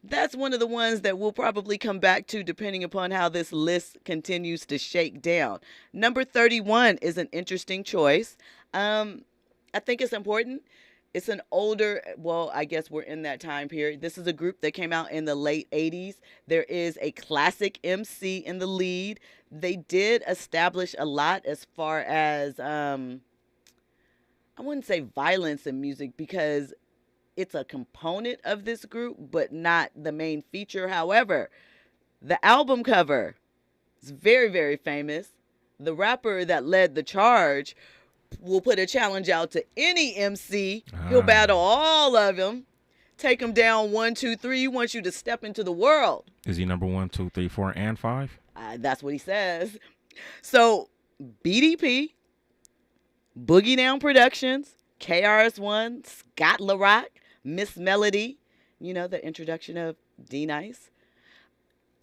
Speaker 3: that's one of the ones that we'll probably come back to depending upon how this list continues to shake down. Number 31 is an interesting choice. I think it's important. It's an older, I guess we're in that time period. This is a group that came out in the late 80s. There is a classic MC in the lead. They did establish a lot as far as, I wouldn't say violence in music, because it's a component of this group, but not the main feature. However, the album cover is very, very famous. The rapper that led the charge will put a challenge out to any MC. He'll battle all of them, take them down 1, 2, 3. He wants you to step into the world.
Speaker 5: Is he number 1, 2, 3, 4, and 5?
Speaker 3: That's what he says. So BDP, Boogie Down Productions, KRS-One, Scott LaRock, Miss Melody, the introduction of D-Nice.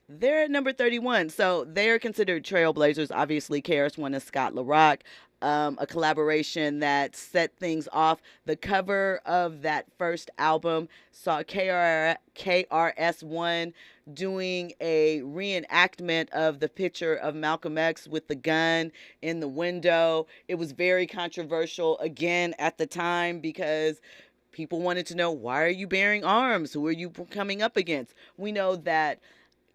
Speaker 3: They're at number 31. So they're considered trailblazers. Obviously, KRS-One and Scott LaRock. A collaboration that set things off. The cover of that first album saw KRS-One doing a reenactment of the picture of Malcolm X with the gun in the window. It was very controversial, again, at the time, because people wanted to know, why are you bearing arms? Who are you coming up against? We know that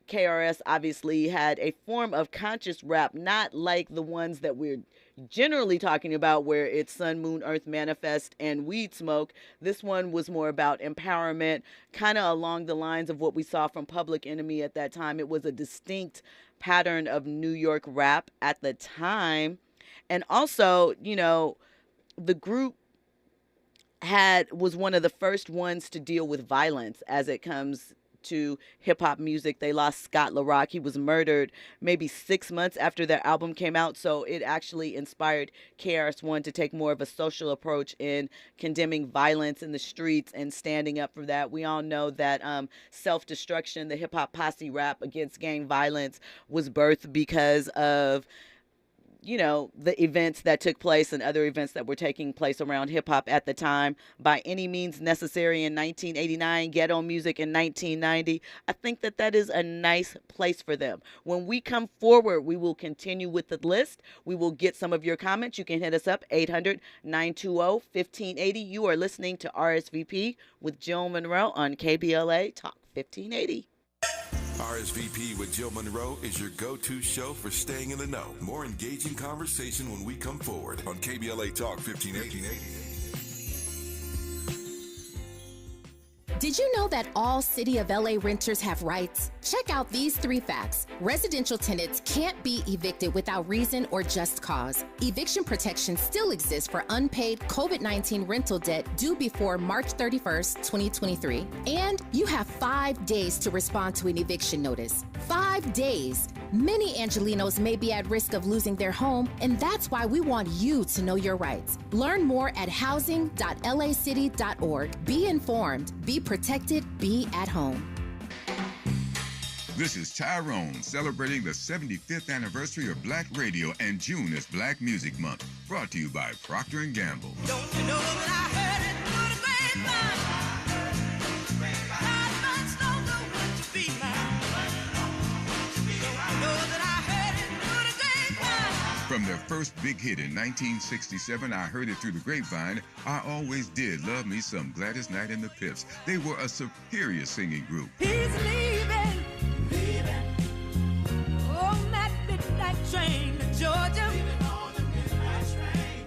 Speaker 3: KRS obviously had a form of conscious rap, not like the ones that we're generally talking about, where it's Sun, Moon, Earth, Manifest, and Weed Smoke. This one was more about empowerment, kind of along the lines of what we saw from Public Enemy at that time. It was a distinct pattern of New York rap at the time. And also, the group was one of the first ones to deal with violence as it comes to hip-hop music. They lost Scott LaRock. He was murdered maybe 6 months after their album came out, so it actually inspired KRS-One to take more of a social approach in condemning violence in the streets and standing up for that. We all know that self-destruction, the hip-hop posse rap against gang violence, was birthed because of the events that took place and other events that were taking place around hip-hop at the time. By Any Means Necessary in 1989, Ghetto Music in 1990. I think that is a nice place for them. When we come forward, we will continue with the list. We will get some of your comments. You can hit us up, 800-920-1580. You are listening to RSVP with Jill Munroe on KBLA Talk 1580.
Speaker 1: RSVP with Jill Munroe is your go-to show for staying in the know. More engaging conversation when we come forward on KBLA Talk 1580.
Speaker 17: Did you know that all City of LA renters have rights? Check out these 3 facts. Residential tenants can't be evicted without reason or just cause. Eviction protection still exists for unpaid COVID-19 rental debt due before March 31st, 2023. And you have 5 days to respond to an eviction notice. 5 days. Many Angelinos may be at risk of losing their home, and that's why we want you to know your rights. Learn more at housing.lacity.org. Be informed, be protected, be at home.
Speaker 6: This is Tyrone celebrating the 75th anniversary of Black Radio, and June is Black Music Month. Brought to you by Procter & Gamble.
Speaker 25: Don't you know that I heard it through the grapevine? God must know the way to be mine. Don't you know that I heard it through the grapevine?
Speaker 6: From their first big hit in 1967, I Heard It Through the Grapevine, I always did love me some Gladys Knight and the Pips. They were a superior singing group.
Speaker 25: He's leaving on that midnight train to Georgia.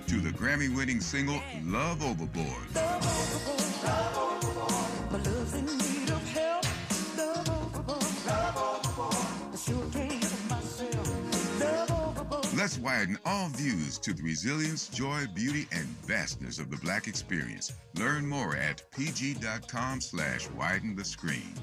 Speaker 6: To the Grammy-winning single, Love Overboard.
Speaker 25: Love overboard. My love's in need of help. Love overboard. Love overboard. I sure can't help myself. Love overboard.
Speaker 6: Let's widen all views to the resilience, joy, beauty, and vastness of the Black experience. Learn more at pg.com/widen the screen.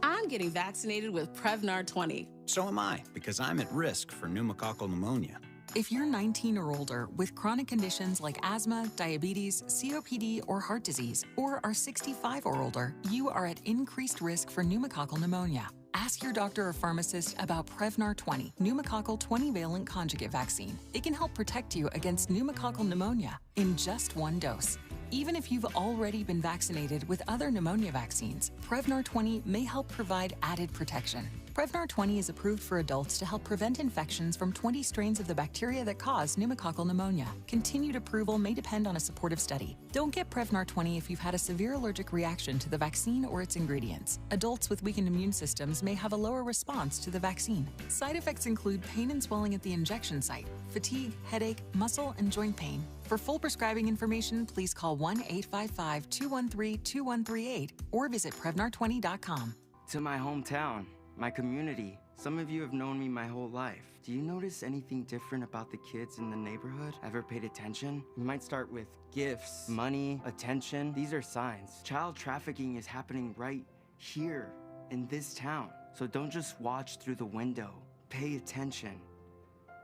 Speaker 7: I'm getting vaccinated with Prevnar 20.
Speaker 8: So am I, because I'm at risk for pneumococcal pneumonia.
Speaker 9: If you're 19 or older with chronic conditions like asthma, diabetes, COPD, or heart disease, or are 65 or older, you are at increased risk for pneumococcal pneumonia. Ask your doctor or pharmacist about Prevnar 20, pneumococcal 20-valent conjugate vaccine. It can help protect you against pneumococcal pneumonia in just one dose. Even if you've already been vaccinated with other pneumonia vaccines, Prevnar 20 may help provide added protection. Prevnar 20 is approved for adults to help prevent infections from 20 strains of the bacteria that cause pneumococcal pneumonia. Continued approval may depend on a supportive study. Don't get Prevnar 20 if you've had a severe allergic reaction to the vaccine or its ingredients. Adults with weakened immune systems may have a lower response to the vaccine. Side effects include pain and swelling at the injection site, fatigue, headache, muscle, and joint pain. For full prescribing information, please call 1-855-213-2138 or visit Prevnar20.com.
Speaker 10: To my hometown, my community. Some of you have known me my whole life. Do you notice anything different about the kids in the neighborhood? Ever paid attention? You might start with gifts, money, attention. These are signs. Child trafficking is happening right here in this town. So don't just watch through the window. Pay attention.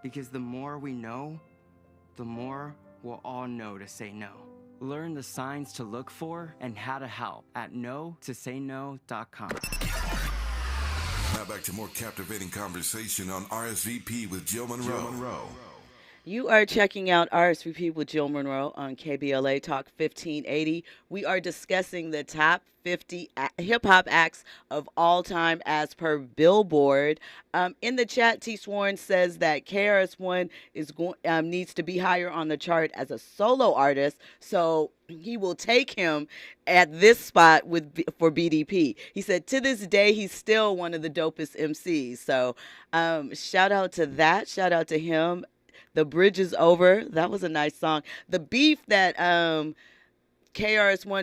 Speaker 10: Because the more we know, the more we'll all know to say no. Learn the signs to look for and how to help at no-to-say-no.com.
Speaker 1: Now back to more captivating conversation on RSVP with Jill Munroe.
Speaker 3: You are checking out RSVP with Jill Munroe on KBLA Talk 1580. We are discussing the top 50 hip-hop acts of all time as per Billboard. In the chat, T. Sworn says that KRS-One is needs to be higher on the chart as a solo artist, so he will take him at this spot for BDP. He said, to this day, he's still one of the dopest MCs. So shout out to that. Shout out to him. The Bridge is Over. That was a nice song. The beef that KRS-One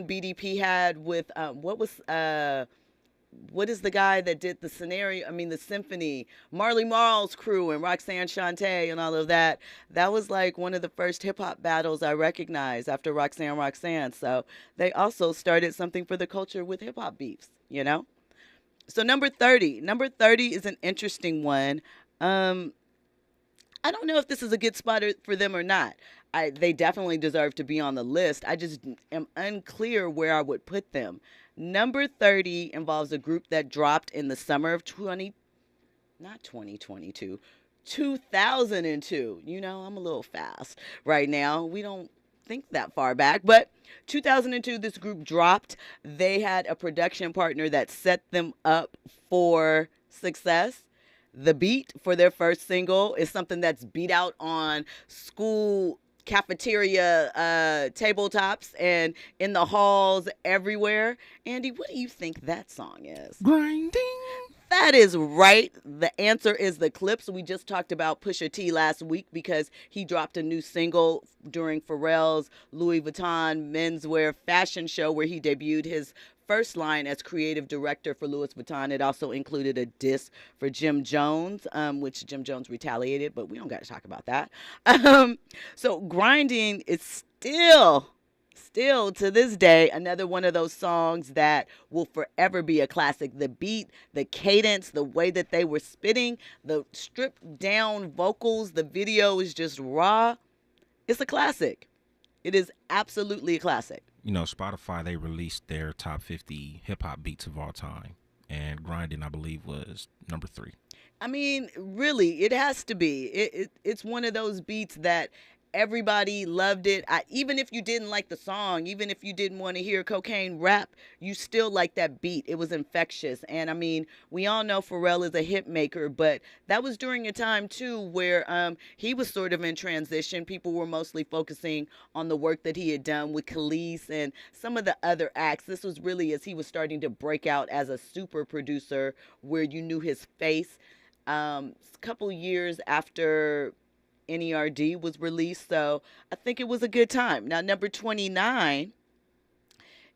Speaker 3: BDP had with what is the guy that did the the symphony, Marley Marl's crew and Roxanne Shante and all of that. That was like one of the first hip hop battles I recognized after Roxanne. So they also started something for the culture with hip hop beefs, you know? So number 30 is an interesting one. I don't know if this is a good spot for them or not. They definitely deserve to be on the list. I just am unclear where I would put them. Number 30 involves a group that dropped in the summer of 2002. You know, I'm a little fast right now. We don't think that far back, but 2002, this group dropped. They had a production partner that set them up for success. The beat for their first single is something that's beat out on school cafeteria tabletops and in the halls everywhere. Andy, what do you think that song is?
Speaker 5: Grinding.
Speaker 3: That is right. The answer is The Clips. We just talked about Pusha T last week because he dropped a new single during Pharrell's Louis Vuitton menswear fashion show where he debuted his first line as creative director for Louis Vuitton. It also included a diss for Jim Jones, which Jim Jones retaliated, but we don't got to talk about that. So Grinding is still Still to this day, another one of those songs that will forever be a classic. The beat, the cadence, the way that they were spitting, the stripped down vocals, the video is just raw. It's a classic. It is absolutely a classic.
Speaker 5: You know, Spotify, they released their top 50 hip hop beats of all time. And Grinding, I believe, was number 3.
Speaker 3: I mean, really, it has to be. It's one of those beats that everybody loved it. Even if you didn't like the song, even if you didn't want to hear Cocaine rap, you still liked that beat. It was infectious. And I mean, we all know Pharrell is a hit maker, but that was during a time too where he was sort of in transition. People were mostly focusing on the work that he had done with Khalees and some of the other acts. This was really as he was starting to break out as a super producer where you knew his face. A couple years after NERD was released, so I think it was a good time. Now, number 29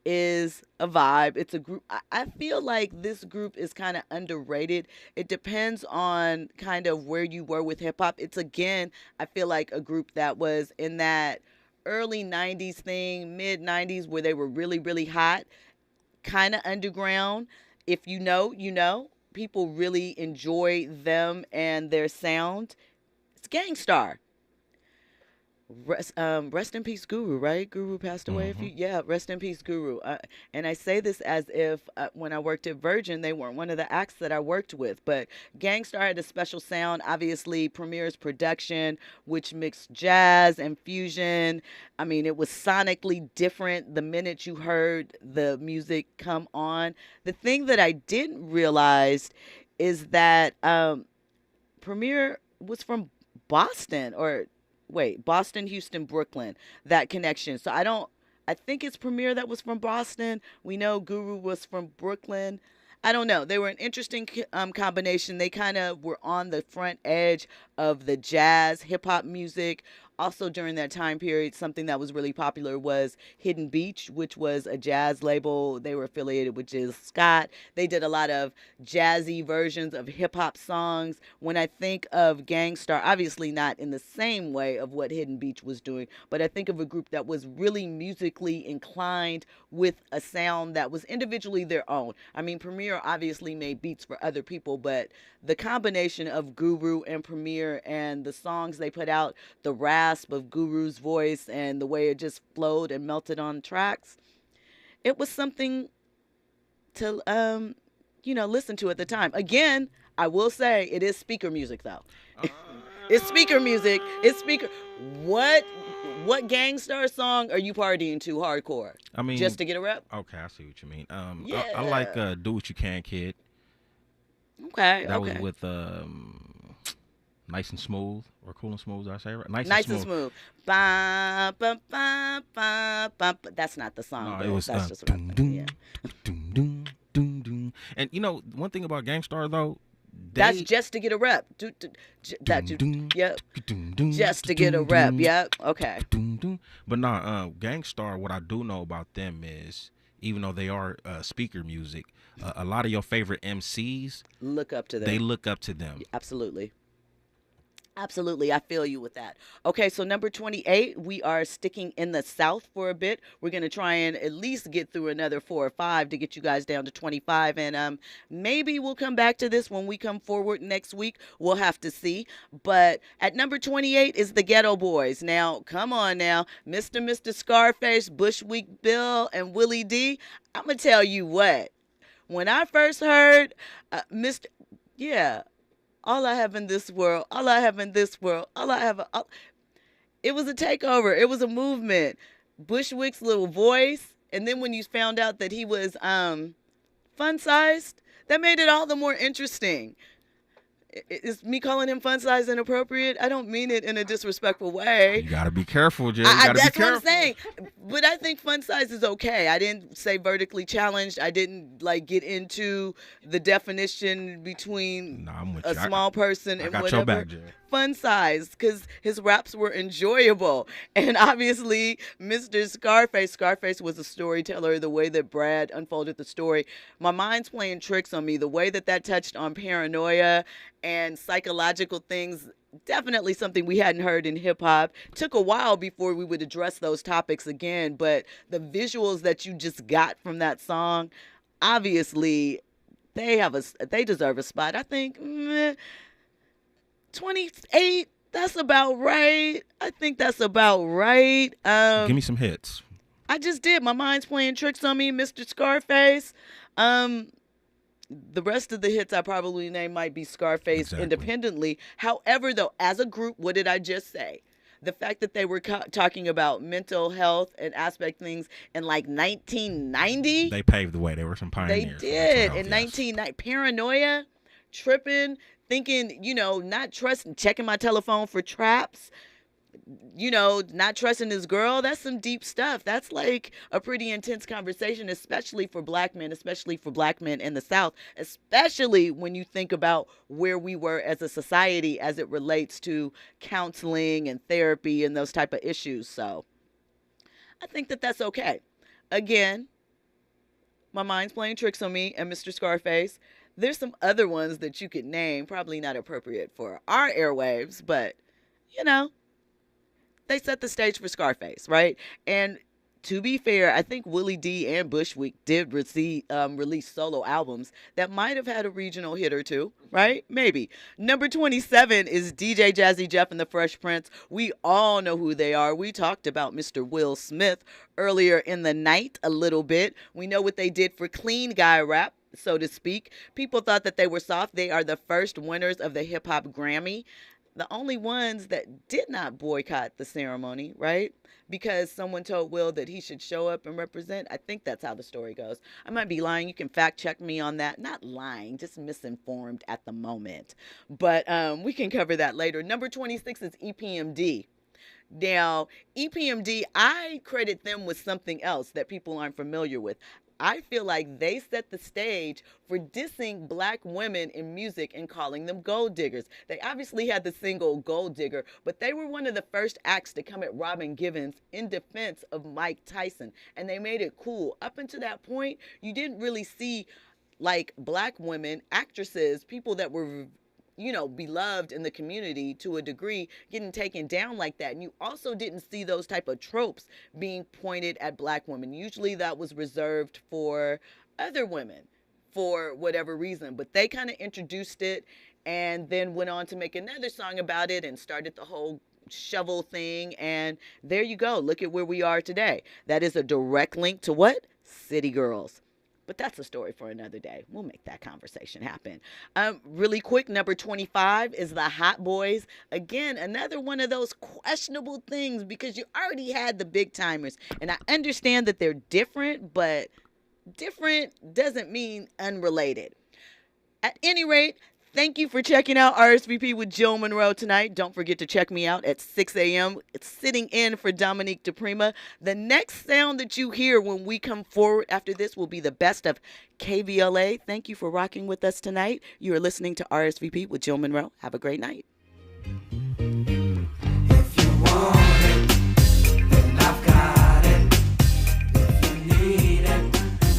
Speaker 3: is a vibe. It's a group. I feel like this group is kind of underrated. It depends on kind of where you were with hip hop. It's, again, I feel like a group that was in that early 90s thing, mid 90s, where they were really, really hot, kind of underground. If you know, you know. People really enjoy them and their sound. It's Gang Starr. Rest in peace, Guru, right? Guru passed away. Rest in peace, Guru. And I say this as if when I worked at Virgin, they weren't one of the acts that I worked with. But Gang Starr had a special sound. Obviously, Premier's production, which mixed jazz and fusion. I mean, it was sonically different the minute you heard the music come on. The thing that I didn't realize is that Premier was from Boston, Boston, Houston, Brooklyn, that connection. So I think it's Premier that was from Boston. We know Guru was from Brooklyn. I don't know. They were an interesting combination. They kind of were on the front edge of the jazz, hip hop music. Also during that time period, something that was really popular was Hidden Beach, which was a jazz label. They were affiliated with Jill Scott. They did a lot of jazzy versions of hip hop songs. When I think of Gang Starr, obviously not in the same way of what Hidden Beach was doing, but I think of a group that was really musically inclined with a sound that was individually their own. I mean, Premier obviously made beats for other people, but the combination of Guru and Premier and the songs they put out, the rasp of Guru's voice and the way it just flowed and melted on tracks, it was something to listen to at the time. Again, I will say it is speaker music though. It's speaker music. It's speaker. What Gang Starr song are you partying to hardcore?
Speaker 5: I mean,
Speaker 3: just to get a rep?
Speaker 5: Okay, I see what you mean. I like Do What You Can, Kid.
Speaker 3: Okay.
Speaker 5: That was with Nice and Smooth, or Cool and Smooth, did I say it right?
Speaker 3: Nice and Smooth. Ba, ba, ba, ba, ba. That's not the song.
Speaker 5: No, it was
Speaker 3: that's just what I'm thinking.
Speaker 5: And you know, one thing about Gang Starr though,
Speaker 3: that's just to get a rep. Yep. Just to get a rep. Yep. Okay.
Speaker 5: But nah, Gang Starr, what I do know about them is, even though they are speaker music, a lot of your favorite MCs
Speaker 3: look up to them.
Speaker 5: They look up to them.
Speaker 3: Absolutely. Absolutely. I feel you with that. Okay, so number 28, we are sticking in the South for a bit. We're going to try and at least get through another 4 or 5 to get you guys down to 25. And maybe we'll come back to this when we come forward next week. We'll have to see. But at number 28 is the Ghetto Boys. Now, come on now. Mr. Scarface, Bushwick Bill, and Willie D. I'm going to tell you what. When I first heard all I have in this world, all I have in this world, it was a takeover. It was a movement. Bushwick's little voice, and then when you found out that he was fun-sized, that made it all the more interesting. Is me calling him fun-sized inappropriate? I don't mean it in a disrespectful way.
Speaker 5: You gotta be careful, Jill. That's
Speaker 3: what I'm saying. But I think fun-sized is okay. I didn't say vertically challenged. I didn't get into the definition between a small person and whatever.
Speaker 5: I got your back, Jill.
Speaker 3: fun size because his raps were enjoyable. And obviously, Mr. Scarface was a storyteller. The way that Brad unfolded the story, my mind's playing tricks on me. The way that touched on paranoia and psychological things, definitely something we hadn't heard in hip hop. Took a while before we would address those topics again, but the visuals that you just got from that song, obviously, they deserve a spot. I think 28. That's about right. I think that's about right.
Speaker 5: Give me some hits.
Speaker 3: I just did. My mind's playing tricks on me, Mr. Scarface. The rest of the hits I probably name might be Scarface independently. However, though, as a group, what did I just say? The fact that they were talking about mental health and aspect things in like 1990.
Speaker 5: They paved the way. They were some pioneers.
Speaker 3: They did. In 1990. Paranoia, tripping, thinking, not trusting, checking my telephone for traps. Not trusting his girl. That's some deep stuff. That's like a pretty intense conversation, especially for black men in the South, especially when you think about where we were as a society as it relates to counseling and therapy and those type of issues. So I think that that's okay. Again, my mind's playing tricks on me and Mr. Scarface. There's some other ones that you could name, probably not appropriate for our airwaves, but they set the stage for Scarface, right? And to be fair, I think Willie D and Bushwick did release solo albums that might have had a regional hit or two, right? Maybe. Number 27 is DJ Jazzy Jeff and the Fresh Prince. We all know who they are. We talked about Mr. Will Smith earlier in the night a little bit. We know what they did for clean guy rap, so to speak. People thought that they were soft. They are the first winners of the Hip Hop Grammy. The only ones that did not boycott the ceremony, right? Because someone told Will that he should show up and represent. I think that's how the story goes. I might be lying. You can fact check me on that. Not lying, just misinformed at the moment. But we can cover that later. Number 26 is EPMD. Now, EPMD, I credit them with something else that people aren't familiar with. I feel like they set the stage for dissing black women in music and calling them gold diggers. They obviously had the single Gold Digger, but they were one of the first acts to come at Robin Givens in defense of Mike Tyson, and they made it cool. Up until that point, you didn't really see like black women, actresses, people that were beloved in the community to a degree, getting taken down like that. And you also didn't see those type of tropes being pointed at black women. Usually that was reserved for other women for whatever reason, but they kind of introduced it and then went on to make another song about it and started the whole shovel thing. And there you go. Look at where we are today. That is a direct link to what? City Girls. But that's a story for another day. We'll make that conversation happen. Really quick, number 25 is the Hot Boys. Again, another one of those questionable things because you already had the big timers. And I understand that they're different, but different doesn't mean unrelated. At any rate, thank you for checking out RSVP with Jill Munroe tonight. Don't forget to check me out at 6 a.m. It's sitting in for Dominique DePrima. The next sound that you hear when we come forward after this will be the best of KBLA. Thank you for rocking with us tonight. You are listening to RSVP with Jill Munroe. Have a great night.
Speaker 25: If you want it, then I've got it. If you need it,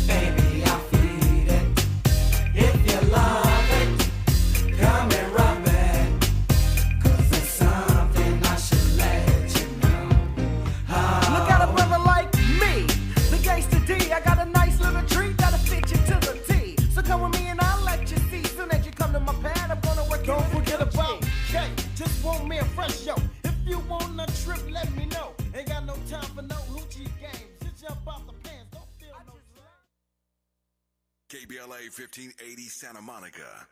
Speaker 25: baby, I'll feed it. If you love come and rub it, 'cause it's something I should let you know. Look at a brother like me, the gangsta D. I got a nice little treat that'll fit you to the T. So come with me and I'll let you see. Soon as you come to my pad, I'm gonna work. Don't forget about K. Just want me a fresh yo. If you want a trip, let me know. Ain't got no time for no hoochie games. Just jump off the pants. Don't feel no
Speaker 1: KBLA 1580 Santa Monica.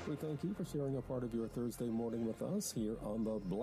Speaker 11: We thank you for sharing a part of your Thursday morning with us here on the block.